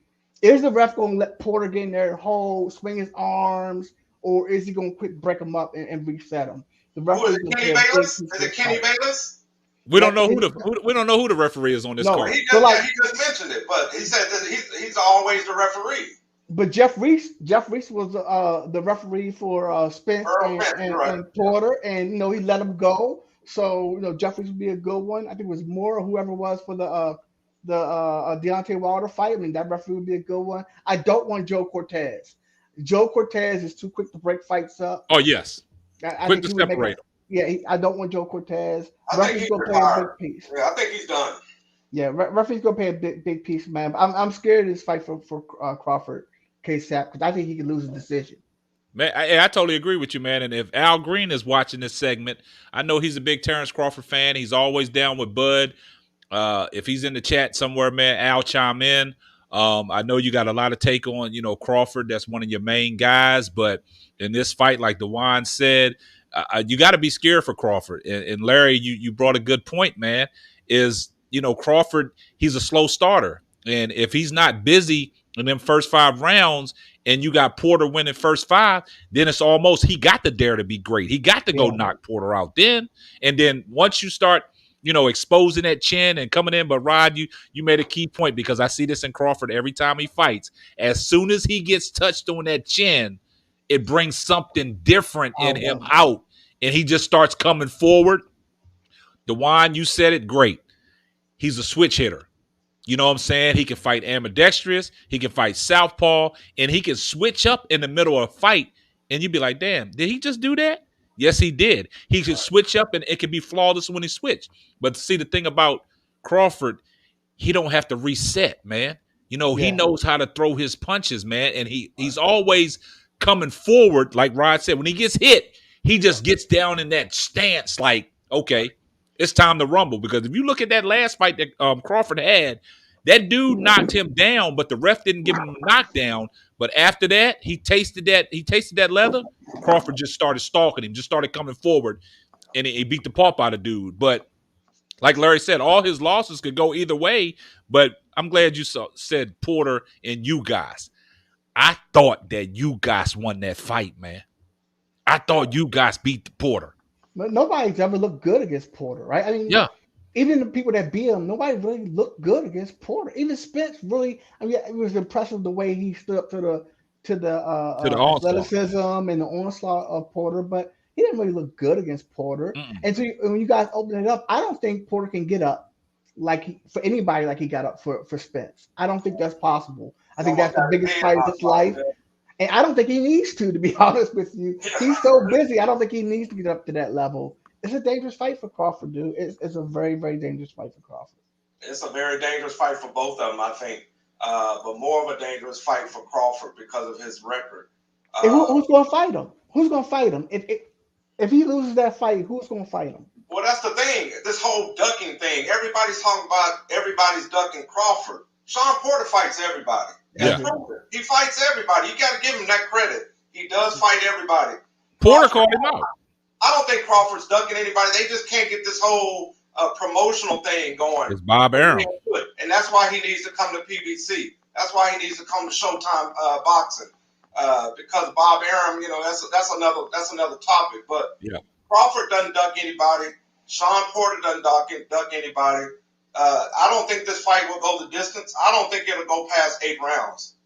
Is the ref going to let Porter get in there, hold, swing his arms, or is he going to quick break him up and reset him? The Who is it? Kenny Bayless? Is it Kenny Bayless? We don't know who the referee is on this card. He just mentioned it, but he said that he's always the referee. But Jeff Reese was the referee for Spence and Porter, and he let him go. So Jeff Reese would be a good one. I think it was Moore or whoever it was for the Deontay Wilder fight. I mean, that referee would be a good one. I don't want Joe Cortez. Joe Cortez is too quick to break fights up. Oh yes, quick to separate. I don't want Joe Cortez. Referee's gonna pay a big piece. Yeah, I think he's done. Yeah, referee's gonna pay a big piece, man. I'm scared of this fight for Crawford, Ksapp, because I think he could lose a decision. Man, I totally agree with you, man. And if Al Green is watching this segment, I know he's a big Terrence Crawford fan. He's always down with Bud. If he's in the chat somewhere, man, Al, chime in. I know you got a lot of take on, Crawford. That's one of your main guys. But in this fight, like Dwann said, you got to be scared for Crawford. And Larry, you brought a good point, man, is, Crawford, he's a slow starter. And if he's not busy in them first 5 rounds and you got Porter winning first 5, then it's almost he got to dare to be great. He got to go knock Porter out then. And then once you start exposing that chin and coming in. But Rod, you made a key point because I see this in Crawford every time he fights. As soon as he gets touched on that chin, it brings something different in him out, and he just starts coming forward. Dwann, you said it great. He's a switch hitter. You know what I'm saying? He can fight ambidextrous, he can fight southpaw, and he can switch up in the middle of a fight, and you'd be like, damn, did he just do that? Yes, he did. He could switch up, and it could be flawless when he switched. But see, the thing about Crawford, he don't have to reset, man. He knows how to throw his punches, man, and he's always coming forward, like Rod said. When he gets hit, he just gets down in that stance like, okay, it's time to rumble. Because if you look at that last fight that Crawford had, that dude knocked him down, but the ref didn't give him a knockdown. But after that, he tasted that leather. Crawford just started stalking him, just started coming forward, and he beat the pulp out of dude. But like Larry said, all his losses could go either way. But I'm glad you said Porter and you guys. I thought that you guys won that fight, man. I thought you guys beat the Porter. But nobody's ever looked good against Porter, right? I mean, even the people that beat him, nobody really looked good against Porter. Even Spence really, I mean, it was impressive the way he stood up to the To the onslaught. athleticism and the onslaught of Porter, but he didn't really look good against Porter. Mm-mm. And so when you guys open it up, I don't think Porter can get up for anybody like he got up for Spence. I don't think that's possible. I think Someone that's the got his biggest head fight of knocked his off life. of And I don't think he needs to be honest with you. He's so busy. I don't think he needs to get up to that level. It's a dangerous fight for Crawford, dude. It's a very, very dangerous fight for Crawford. It's a very dangerous fight for both of them, I think. But more of a dangerous fight for Crawford because of his record. And who's going to fight him? Who's going to fight him? If he loses that fight, who's going to fight him? Well, that's the thing. This whole ducking thing. Everybody's talking about everybody's ducking Crawford. Sean Porter fights everybody. Yeah. He fights everybody. You got to give him that credit. He does fight everybody. Porter called him out. I don't think Crawford's ducking anybody. They just can't get this whole promotional thing going. It's Bob Arum. And that's why he needs to come to PBC. That's why he needs to come to Showtime Boxing. Because Bob Arum, that's another topic. But yeah. Crawford doesn't duck anybody. Sean Porter doesn't duck anybody. I don't think this fight will go the distance. I don't think it'll go past 8 rounds.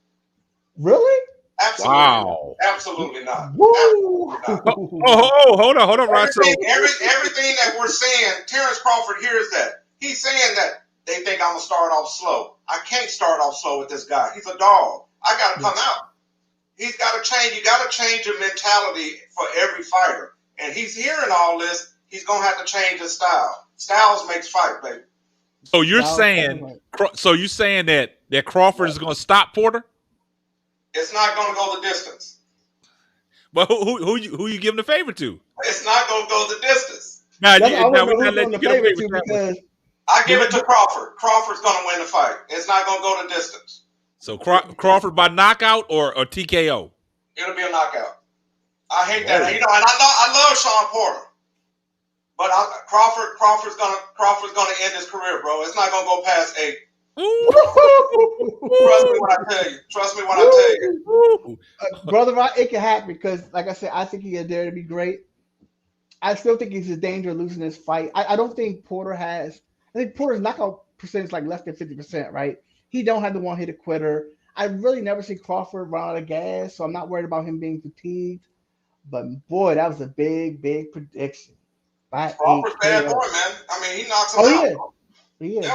Really? Absolutely. Wow. Absolutely not. Woo! Absolutely not. Hold on, right? Everything that we're saying, Terrence Crawford hears that. He's saying that they think I'm going to start off slow. I can't start off slow with this guy. He's a dog. I got to come out. He's got to change. You got to change your mentality for every fighter. And he's hearing all this. He's going to have to change his style. Styles makes fight, baby. So you're saying that Crawford is going to stop Porter? It's not going to go the distance. Well, who you giving the favor to? It's not going to go the distance. Now We're not letting the you get favor away to with that. because I give it to Crawford. Crawford's going to win the fight. It's not going to go the distance. So Crawford by knockout or TKO? It'll be a knockout. I hate that. And I love Sean Porter. But Crawford's gonna end his career, bro. It's not gonna go past 8. Trust me when I tell you. Brother, it can happen because, like I said, I think he's there to be great. I still think he's in danger of losing this fight. I don't think Porter has. I think Porter's knockout percentage is like less than 50%, right? He don't have the one hit quitter. I really never see Crawford run out of gas, so I'm not worried about him being fatigued. But boy, that was a big, big prediction. Crawford's bad boy, man. I mean, he knocks him out. He is.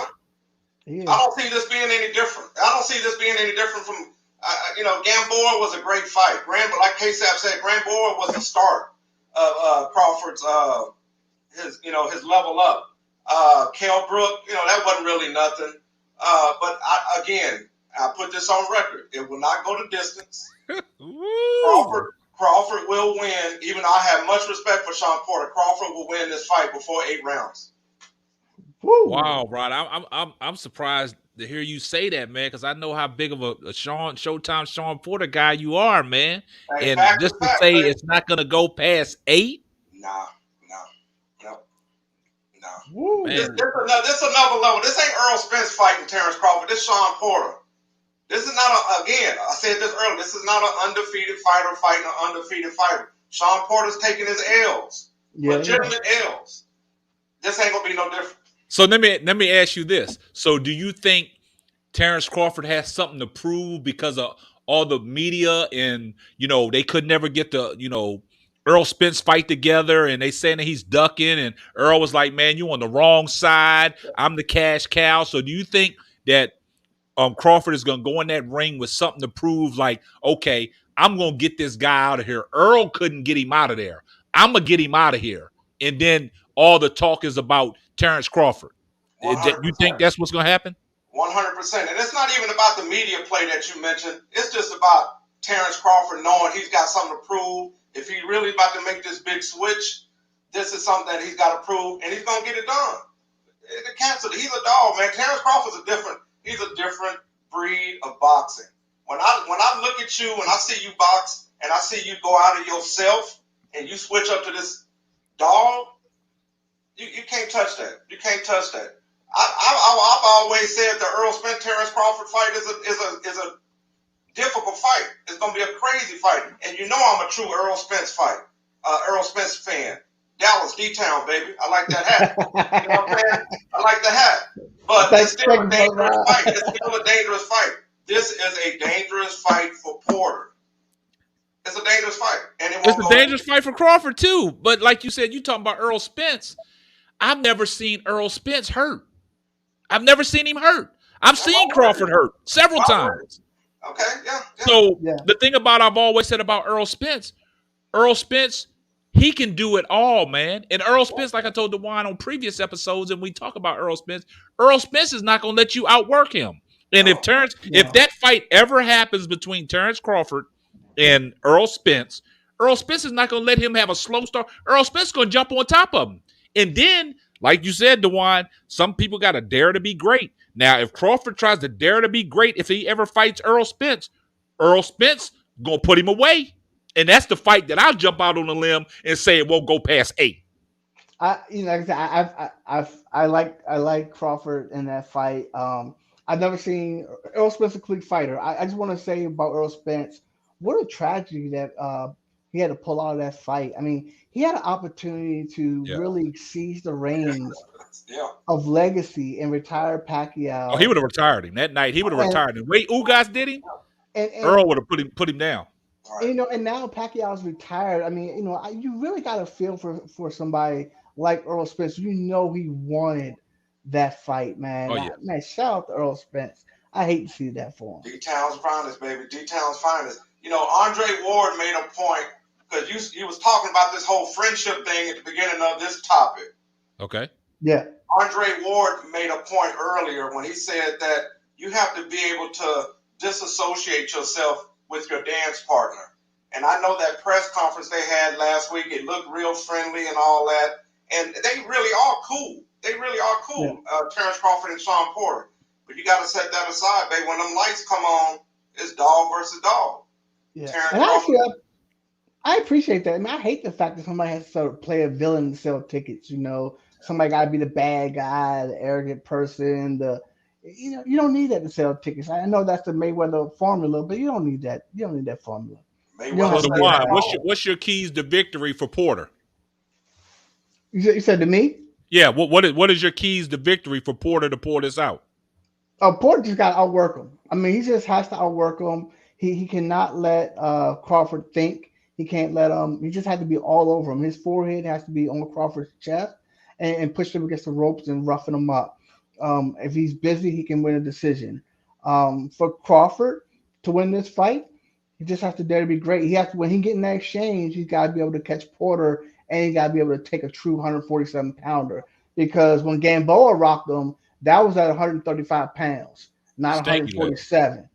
Yeah. I don't see this being any different. From, Gamboa was a great fight. Like Ksapp said, Gamboa was the start of Crawford's, his level up. Kell Brook, that wasn't really nothing. But I put this on record. It will not go the distance. Crawford will win, even though I have much respect for Sean Porter. Crawford will win this fight before 8 rounds. Woo. Wow, Rod, I'm surprised to hear you say that, man, because I know how big of a Showtime Sean Porter guy you are, man. Hey, and just to say it's not gonna go past 8. No. Woo. This another level. This ain't Earl Spence fighting Terrence Crawford. This Sean Porter. This is not I said this earlier, this is not an undefeated fighter fighting an undefeated fighter. Sean Porter's taking his L's. Legitimate L's. This ain't gonna be no different. So let me ask you this. So do you think Terrence Crawford has something to prove because of all the media and they could never get the Earl Spence fight together and they saying that he's ducking and Earl was like, man, you on the wrong side. I'm the cash cow. So do you think that Crawford is going to go in that ring with something to prove, like, okay, I'm going to get this guy out of here. Earl couldn't get him out of there. I'm going to get him out of here. And then all the talk is about Terrence Crawford. 100%. You think that's what's going to happen? 100%. And it's not even about the media play that you mentioned. It's just about Terrence Crawford knowing he's got something to prove. If he's really about to make this big switch, this is something that he's got to prove, and he's going to get it done. He's a dog, man. Terrence Crawford's he's a different breed of boxing. When I look at you, when I see you box, and I see you go out of yourself, and you switch up to this dog, you can't touch that. You can't touch that. I've always said the Earl Spence Terrence Crawford fight is a difficult fight. It's gonna be a crazy fight, and I'm a true Earl Spence Earl Spence fan. Dallas D-Town, baby. I like that hat. You know what I'm saying? I like the hat. But it's still a dangerous fight. It's still a dangerous fight. This is a dangerous fight for Porter. It's a dangerous fight. And it's a dangerous fight for Crawford, too. But like you said, you talking about Earl Spence. I've never seen Earl Spence hurt. I've never seen him hurt. I've seen Crawford hurt several times. Okay, yeah. So the thing about I've always said about Earl Spence, he can do it all, man. And Earl Spence, like I told Dwann on previous episodes, and we talk about Earl Spence is not going to let you outwork him. And if that fight ever happens between Terrence Crawford and Earl Spence is not going to let him have a slow start. Earl Spence is going to jump on top of him. And then, like you said, Dwann, some people got to dare to be great. Now, if Crawford tries to dare to be great, if he ever fights Earl Spence going to put him away. And that's the fight that I'll jump out on a limb and say it won't go past 8. Like I said, I like Crawford in that fight. I've never seen Earl Spence a complete fighter. I just want to say about Earl Spence, what a tragedy that he had to pull out of that fight. I mean, he had an opportunity to really seize the reins of legacy and retire Pacquiao. Oh, he would have retired him that night. He would have retired him. Wait, Ugas did him? And Earl would have put him down. You know, and now Pacquiao's retired. I mean, you know, you really got to feel for somebody like Earl Spence. You know, he wanted that fight, man. Man, shout out to Earl Spence. I hate to see that for him. D-Town's finest, baby. D-Town's finest. You know, Andre Ward made a point because you was talking about this whole friendship thing at the beginning of this topic. Okay. Yeah. Andre Ward made a point earlier when he said that you have to be able to disassociate yourself with your dance partner. And I know that press conference they had last week, it looked real friendly and all that. And they really are cool. They really are cool, Terrence Crawford and Sean Porter. But you got to set that aside, baby. When them lights come on, it's dog versus dog. Yeah. And I appreciate that. I mean, I hate the fact that somebody has to sort of play a villain to sell tickets, you know. Somebody got to be the bad guy, the arrogant person, you don't need that to sell tickets. I know that's the Mayweather formula, but you don't need that. You don't need that formula. What's your keys to victory for Porter? You said to me? Yeah. What is your keys to victory for Porter to pull this out? Oh, Porter just got to outwork him. I mean, he just has to outwork him. He cannot let Crawford think. He can't let him. He just had to be all over him. His forehead has to be on Crawford's chest and push him against the ropes and roughing him up. If he's busy, he can win a decision. For Crawford to win this fight, he just has to dare to be great. He has to, when he get in that exchange, he's got to be able to catch Porter, and he got to be able to take a true 147-pounder. Because when Gamboa rocked him, that was at 135 pounds, not 147.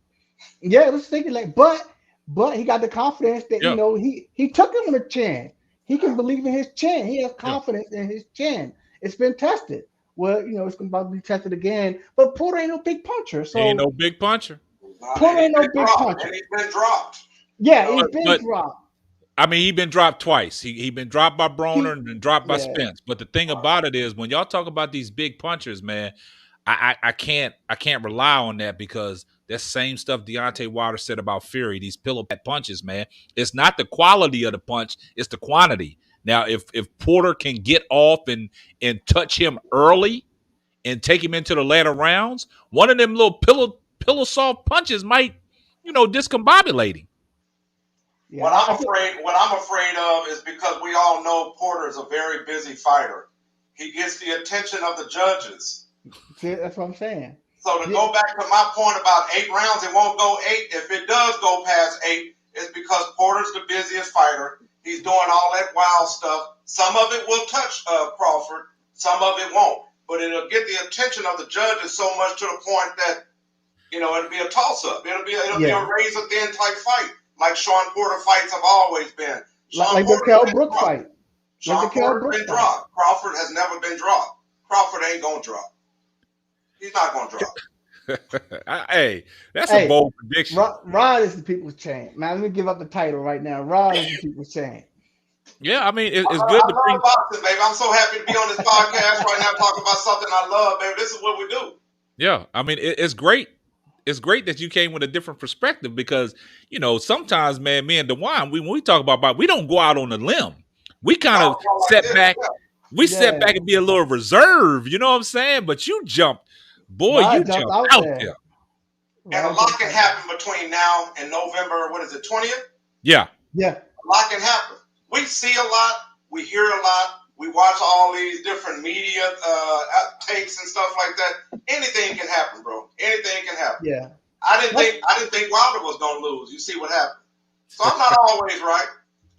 Yeah, it was thinking like, but he got the confidence that you know he took him on the chin. He can believe in his chin. He has confidence in his chin. It's been tested. Well, you know, it's going to be tested again. But Porter ain't no big puncher. So he ain't no big puncher. Porter ain't no big puncher. He's been dropped. Yeah, he's been dropped. I mean, he been dropped twice. He been dropped by Broner and then dropped by Spence. But the thing about it is, when y'all talk about these big punchers, man, I can't rely on that, because that same stuff Deontay Wilder said about Fury, these pillow pat punches, man. It's not the quality of the punch, it's the quantity. Now, if Porter can get off and touch him early and take him into the later rounds, one of them little pillow soft punches might, discombobulate him. Yeah. What I'm afraid of is, because we all know Porter is a very busy fighter. He gets the attention of the judges. See, that's what I'm saying. So to go back to my point about 8 rounds, it won't go 8. If it does go past 8, it's because Porter's the busiest fighter. He's doing all that wild stuff. Some of it will touch Crawford. Some of it won't. But it'll get the attention of the judges so much to the point that, it'll be a toss-up. It'll be a razor-thin type fight, like Sean Porter fights have always been. Like the Kell Brook fight. Sean Porter's been dropped. Crawford has never been dropped. Crawford ain't going to drop. He's not going to drop. Hey, that's a bold prediction. Rod is the people's champ. Man, let me give up the title right now. Rod is the people's champ. Yeah, I mean, it's good to bring boxing, baby. I'm so happy to be on this podcast right now talking about something I love, baby. This is what we do. Yeah, I mean, it's great. It's great that you came with a different perspective, because, sometimes, man, me and Dwann, when we talk about, we don't go out on a limb. we kind of set back. We set back and be a little reserved. You know what I'm saying? But you jumped, boy. Rod You jumped jumped out there. there. And a lot can happen between now and November. What is it, 20th? Yeah. Yeah. A lot can happen. We see a lot. We hear a lot. We watch all these different media takes and stuff like that. Anything can happen, bro. Anything can happen. Yeah. I didn't think Wilder was gonna lose. You see what happened. So I'm not always right.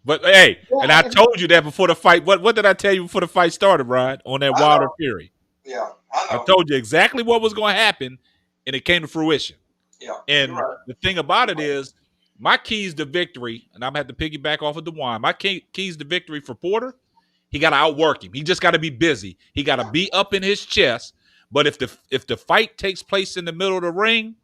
But hey, and I told you that before the fight. What did I tell you before the fight started, Rod? On that Wilder Fury. Yeah, I know. I told you exactly what was going to happen, and it came to fruition. Yeah. And the thing about it is, my keys to victory, and I'm going to have to piggyback off of Dwann. My keys to victory for Porter, he got to outwork him. He just got to be busy. He got to be up in his chest. But if the fight takes place in the middle of the ring,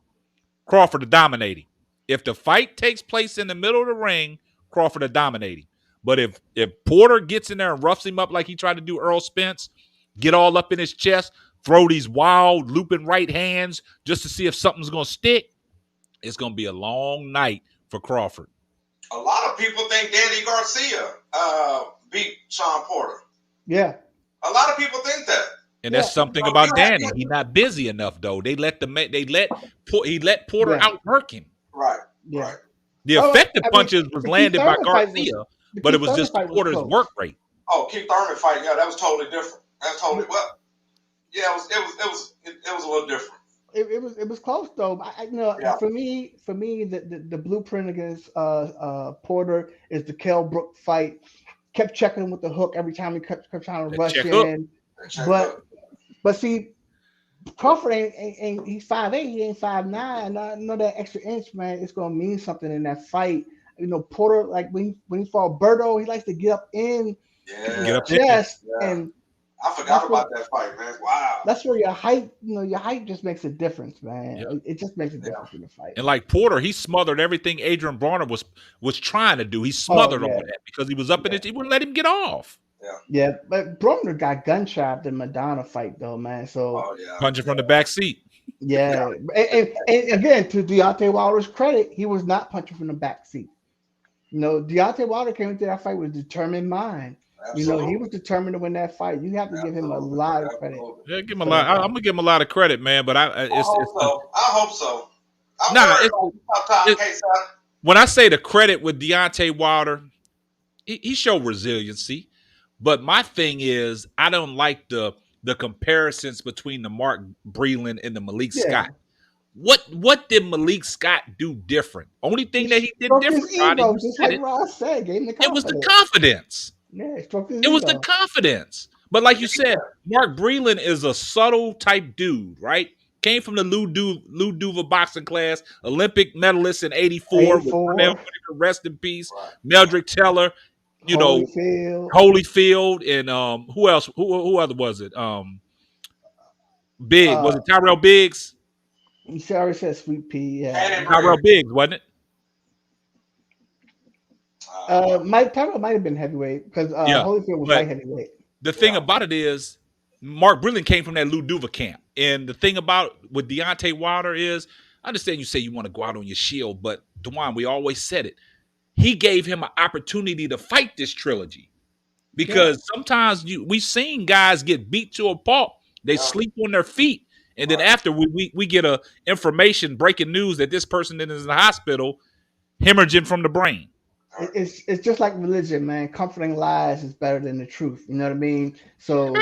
Crawford will dominate him. If the fight takes place in the middle of the ring, Crawford will dominate him. But if Porter gets in there and roughs him up like he tried to do Earl Spence, get all up in his chest, throw these wild looping right hands just to see if something's going to stick, it's going to be a long night for Crawford. A lot of people think Danny Garcia beat Sean Porter. Yeah. A lot of people think that. And that's something about Danny. He's not busy enough, though. He let Porter outwork him. Right. Yeah. Right. The effective punches was landed by Garcia, but it was just Porter's work rate. Oh, Keith Thurman fight, yeah, that was totally different. That's totally yeah, it was a little different. It was close though. For me, the blueprint against Porter is the Kell Brook fight. Kept checking with the hook every time he kept trying to rush in. But see, Crawford ain't he's 5'8", he ain't 5'9". Know that extra inch, man, it's gonna mean something in that fight. Porter, like when he fought Berto, he likes to get up in get chest and I forgot about that fight, man. Wow. That's where your height just makes a difference, man. Yep. It just makes a difference in the fight. And like Porter, he smothered everything Adrian Bronner was trying to do. He smothered all that because he was up in it. He wouldn't let him get off. Yeah, but Bronner got gun-trapped in Madonna fight though, man. So punching from the back seat. Yeah. And again, to Deontay Wilder's credit, he was not punching from the back seat. Deontay Wilder came into that fight with a determined mind. Absolutely. He was determined to win that fight. You have to give him a lot of credit. Yeah, give him a lot. I'm gonna give him a lot of credit, man. But I hope so. When I say the credit with Deontay Wilder, he showed resiliency. But my thing is, I don't like the comparisons between the Mark Breland and the Malik Scott. What did Malik Scott do different? Only thing that he did different, it was the confidence. Yeah, it was the confidence. But like you said, Mark Breland is a subtle type dude, right? Came from the Lou Duva boxing class, Olympic medalist in '84. Rest in peace. Right. Meldrick Teller, Holyfield, and who else? Who other was it? Big was it Tyrell Biggs? You already said Sweet Pea. Yeah, Tyrell Biggs, wasn't it? Tyrell might have been heavyweight because Holyfield was light heavyweight. The thing about it is, Mark Breland came from that Lou Duva camp, and the thing about with Deontay Wilder is, I understand you say you want to go out on your shield, but Dwann, we always said it. He gave him an opportunity to fight this trilogy because sometimes we've seen guys get beat to a pulp. They sleep on their feet, and then after we get a information breaking news that this person is in the hospital, hemorrhaging from the brain. It's just like religion, man. Comforting lies is better than the truth. You know what I mean? So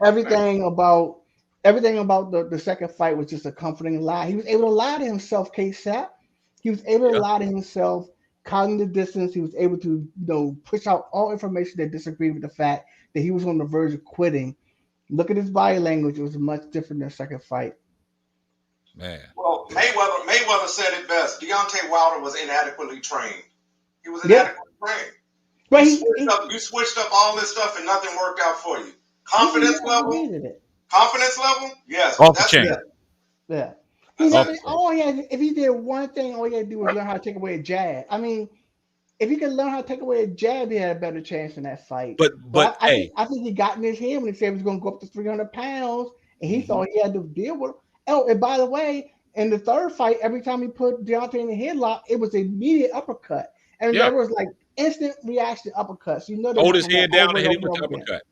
everything about the second fight was just a comforting lie. He was able to lie to himself, Ksapp. He was able to lie to himself, counting the distance. He was able to push out all information that disagreed with the fact that he was on the verge of quitting. Look at his body language; it was much different than the second fight. Man. Well, Mayweather said it best. Deontay Wilder was inadequately trained. He was inadequately trained. But you switched up all this stuff and nothing worked out for you. Confidence level? Yes. Off the chain. Yeah. If he did one thing, all he had to do was learn how to take away a jab. I mean, if he could learn how to take away a jab, he had a better chance in that fight. But I think he got in his head when he said he was going to go up to 300 pounds, and he thought he had to deal with it. Oh, and by the way, in the third fight, every time he put Deontay in the headlock, it was an immediate uppercut. And there was like instant reaction uppercuts. You know they're Hold going his to come head back down over and and hit over him and with the over again. uppercut.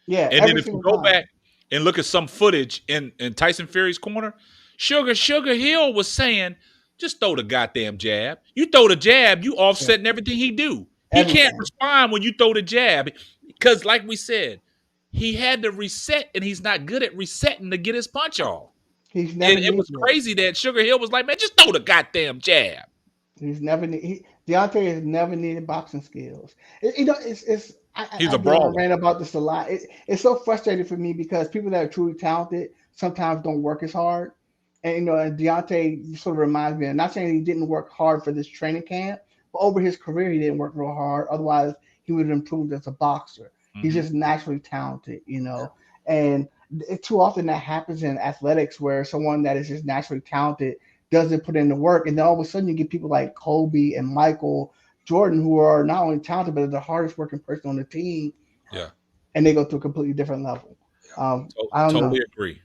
Yeah, And then every if you single go time. back and look at some footage in Tyson Fury's corner, Sugar Hill was saying, just throw the goddamn jab. You throw the jab, you offsetting everything he do. He can't Everything. respond when you throw the jab because, like we said, he had to reset, and he's not good at resetting to get his punch off. He's And never it was needed it. crazy that Sugar Hill was like, man, just throw the goddamn jab. He's never Deontay has never needed boxing skills. It's He's I a get on a brawler. rant about this a lot. It's so frustrating for me because people that are truly talented sometimes don't work as hard. And and Deontay sort of reminds me. I'm not saying he didn't work hard for this training camp, but over his career he didn't work real hard. Otherwise, he would have improved as a boxer. He's just naturally talented, And too often that happens in athletics where someone that is just naturally talented doesn't put in the work, and then all of a sudden you get people like Kobe and Michael Jordan who are not only talented but are the hardest working person on the team. Yeah, and they go to a completely different level. I don't totally know. agree.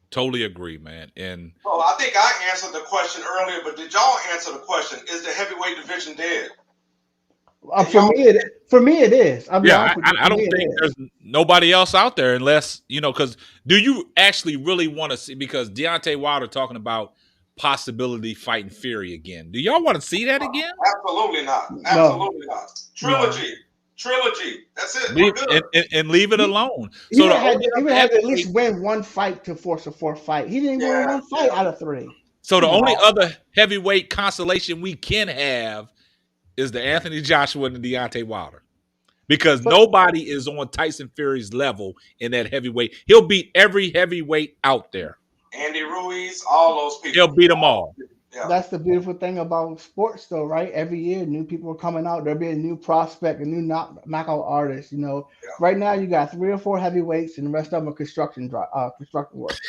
Totally agree, man. And Well, I think I answered the question earlier, but did y'all answer the question? Is the heavyweight division dead? For me, it is. I'll be yeah, honest with you. I don't think there's nobody else out there unless because do you actually really want to see? Because Deontay Wilder talking about possibility fighting Fury again. Do y'all want to see that again? Absolutely not. Absolutely not. Trilogy. That's it. We're good. And leave it alone. He So would have to at least win one fight to force a fourth fight. He didn't even win one fight out of 3. So the only other heavyweight constellation we can have is the Anthony Joshua and the Deontay Wilder. Because nobody is on Tyson Fury's level in that heavyweight. He'll beat every heavyweight out there. Andy Ruiz, all those people. He'll beat them all. Yeah. That's the beautiful thing about sports, though, right? Every year, new people are coming out. There'll be a new prospect, a new knockout artist. Right now you got 3 or 4 heavyweights, and the rest of them are construction workers.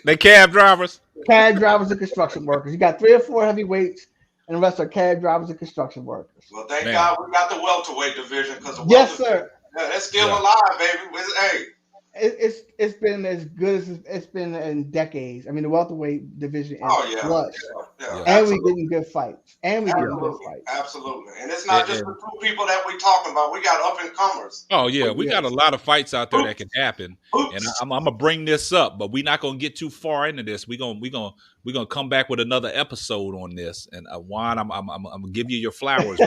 They cab drivers. Cab drivers and construction workers. You got 3 or 4 heavyweights, and the rest are cab drivers and construction workers. Well, thank God we got the welterweight division because sir. Yeah, they're still alive, baby. Hey. It's been as good as it's been in decades. I mean, the welterweight division is lush. And we getting good fights. Absolutely. And it's not just the 2 people that we talking about. We got up and comers. Oh yeah, we got a lot of fights out there that can happen. And I'm gonna bring this up, but we're not gonna get too far into this. We're gonna come back with another episode on this. And Juan, I'm gonna give you your flowers.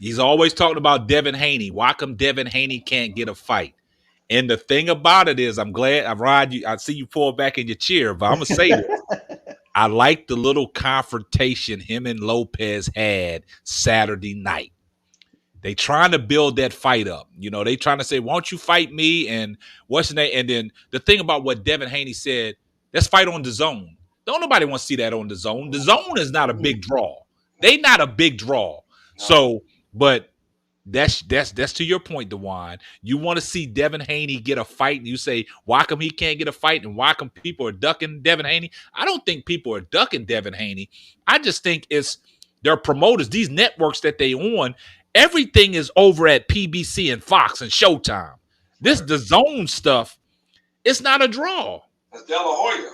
He's always talking about Devin Haney. Why come Devin Haney can't get a fight? And the thing about it is, I'm glad I see you pull back in your chair, but I'm gonna say this. I like the little confrontation him and Lopez had Saturday night. They trying to build that fight up. They trying to say, why don't you fight me? And what's the name? And then the thing about what Devin Haney said, let's fight on DAZN. Don't nobody want to see that on DAZN. DAZN is not a big draw. They not a big draw. So, but that's to your point, Dwann. You want to see Devin Haney get a fight, and you say, why come he can't get a fight, and why come people are ducking Devin Haney? I don't think people are ducking Devin Haney. I just think it's their promoters, these networks that they on, everything is over at PBC and Fox and Showtime. This DAZN stuff, it's not a draw. It's De La Hoya.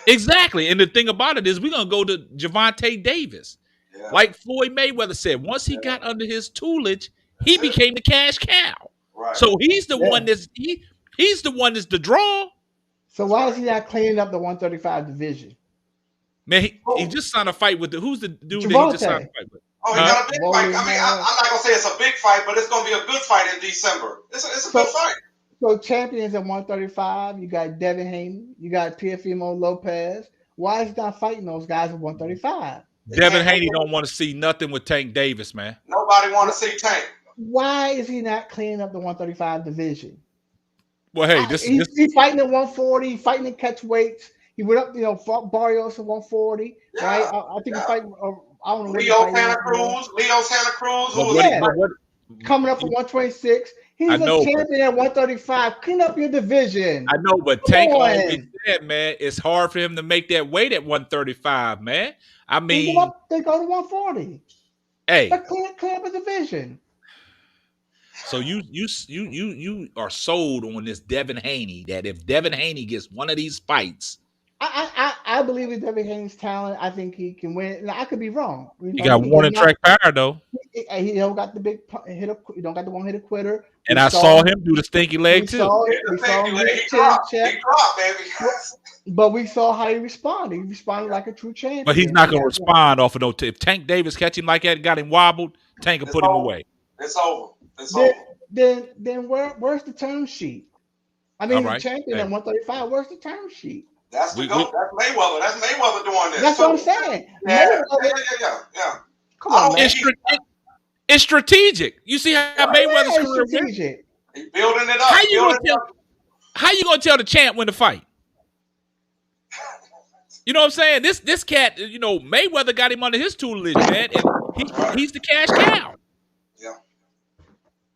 Exactly. And the thing about it is we're going to go to Gervonta Davis. Yeah. Like Floyd Mayweather said, once he got under his tutelage, he became the cash cow. Right. So he's the one that's he's the one that's the draw. So why is he not cleaning up the 135 division? Man, he just signed a fight with who's the dude Gervonta. that he just signed a fight with? Oh, he got a big fight. I mean, I'm not gonna say it's a big fight, but it's gonna be a good fight in December. It's a good fight. So champions at 135, you got Devin Haney, you got Teofimo Lopez. Why is he not fighting those guys at 135? Devin Haney don't want to see nothing with Tank Davis, man. Nobody want to see Tank. Why is he not cleaning up the 135 division? Well, hey, he's fighting at 140, fighting in catch weights. He went up, fought Barrios at 140, right? I think he's fighting. I don't know. Leo Santa Cruz, who was coming up at 126. He's a champion at 135. Clean up your division. I know, but Tank always said, man, it's hard for him to make that weight at 135, man. I mean, they go to 140. Hey, clean up a division. So you are sold on this Devin Haney that if Devin Haney gets one of these fights, I believe in Devin Haney's talent. I think he can win. Now, I could be wrong. You He know, got he is warning not. track power though, He don't got the big hitter. He don't got the one hitter quitter. and I saw him do the stinky leg too. We saw him He get his chin dropped. check, He dropped, baby. but we saw how he responded. He responded like a true champion. But he's not going to respond off of no. If Tank Davis catch him like that, and got him wobbled, Tank will put him away. It's over. It's over. Then where's the term sheet? I mean, All he's a right. champion Hey. at 135. Where's the term sheet? That's the GOAT. That's Mayweather. That's Mayweather doing this. That's what I'm saying. Yeah. Come on, man. It's strategic. You see how Mayweather's career went? He's building it up. How you gonna tell the champ when to fight? You know what I'm saying? This cat, you know, Mayweather got him under his tutelage, man, and he's the cash cow.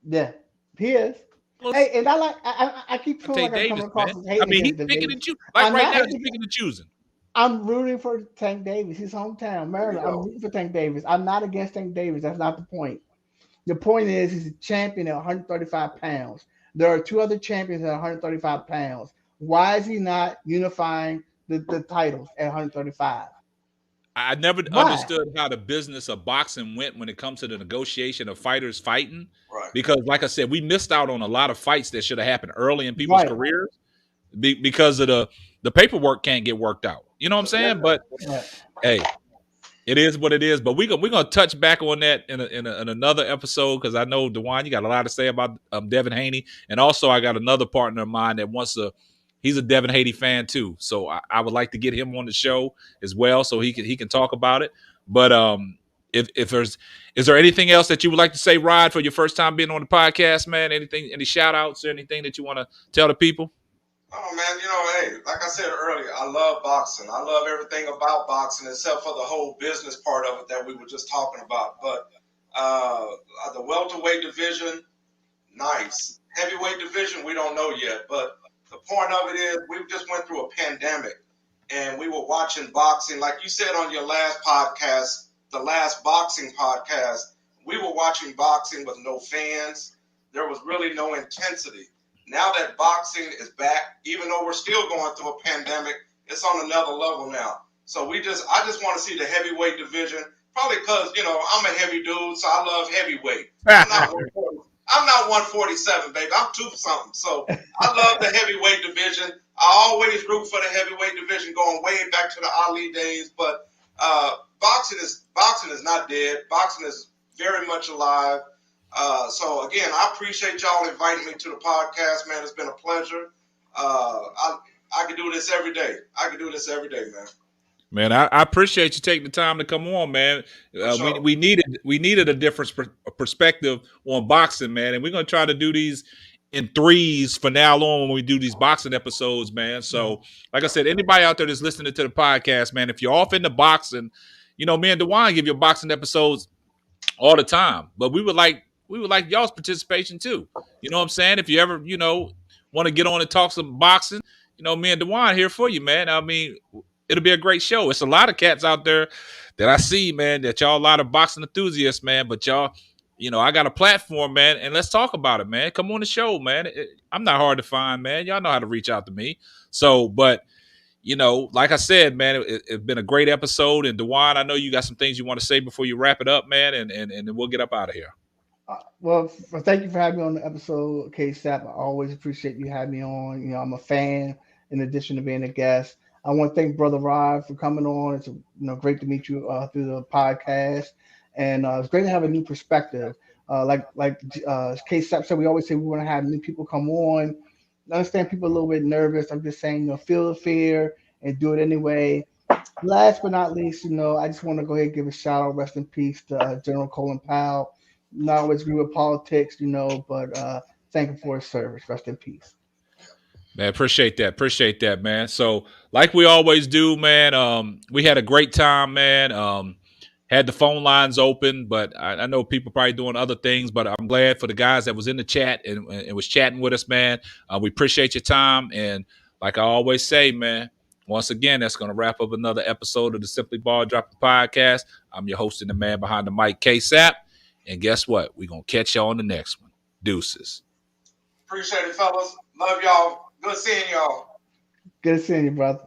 Yeah, he is. Hey, and I keep feeling like I'm coming across as hating. I mean, he's picking and choosing. Like right now, he's picking and choosing. I'm rooting for Tank Davis, his hometown, Maryland. I'm rooting for Tank Davis. I'm not against Tank Davis. That's not the point. The point is, he's a champion at 135 pounds. There are two other champions at 135 pounds. Why is he not unifying the titles at 135? I never understood how the business of boxing went when it comes to the negotiation of fighters fighting. Right. Because, like I said, we missed out on a lot of fights that should have happened early in people's careers because of the paperwork can't get worked out. You know what I'm saying? But hey, it is what it is. But we're gonna touch back on that in another episode because I know Dwann, you got a lot to say about Devin Haney, and also I got another partner of mine that he's a Devin Haney fan too. So I would like to get him on the show as well so he can talk about it. But is there anything else that you would like to say, Rod, for your first time being on the podcast, man? Any shout outs or anything that you want to tell the people? Oh man, you know, hey, like I said earlier, I love boxing. I love everything about boxing except for the whole business part of it that we were just talking about. But the welterweight division, nice. Heavyweight division, we don't know yet. But the point of it is we just went through a pandemic and we were watching boxing. Like you said on your last podcast, the last boxing podcast, we were watching boxing with no fans. There was really no intensity. Now that boxing is back, even though we're still going through a pandemic, it's on another level now. So I just want to see the heavyweight division, probably because, you know, I'm a heavy dude, so I love heavyweight. I'm not 147, baby. I'm 2-something. So I love the heavyweight division. I always root for the heavyweight division going way back to the Ali days. But boxing is not dead. Boxing is very much alive. So again, I appreciate y'all inviting me to the podcast, man. It's been a pleasure. I can do this every day. Man. Man, I appreciate you taking the time to come on, man. Sure. We needed a different perspective on boxing, man, and we're gonna try to do these in threes from now on when we do these boxing episodes, man. So, like I said, anybody out there that's listening to the podcast, man, if you're off into boxing, you know, me and Dwann give you boxing episodes all the time, but we would like y'all's participation too. You know what I'm saying? If you ever, you know, want to get on and talk some boxing, you know, me and Dwann here for you, man. I mean, it'll be a great show. It's a lot of cats out there that I see, man, that y'all a lot of boxing enthusiasts, man, but y'all, you know, I got a platform, man, and let's talk about it, man. Come on the show, man. I'm not hard to find, man. Y'all know how to reach out to me. So, but, you know, like I said, man, it's been a great episode. And Dwann, I know you got some things you want to say before you wrap it up, man, and then we'll get up out of here. Well, thank you for having me on the episode, Ksapp. I always appreciate you having me on. You know, I'm a fan in addition to being a guest. I want to thank Brother Rod for coming on. It's great to meet you through the podcast, and it's great to have a new perspective. Like Ksapp said, we always say we want to have new people come on. I understand people are a little bit nervous. I'm just saying, feel the fear and do it anyway. Last but not least, I just want to go ahead and give a shout out, rest in peace to General Colin Powell. Not always agree with politics, but thank him for his service. Rest in peace. Man, appreciate that, man. So, like we always do, man, we had a great time, man. Had the phone lines open, but I know people probably doing other things, but I'm glad for the guys that was in the chat and was chatting with us, man. We appreciate your time. And like I always say, man, once again, that's going to wrap up another episode of the Simply Ball Dropping Podcast. I'm your host and the man behind the mic, Ksapp. And guess what? We're going to catch y'all on the next one. Deuces. Appreciate it, fellas. Love y'all. Good seeing y'all. Good seeing you, brother.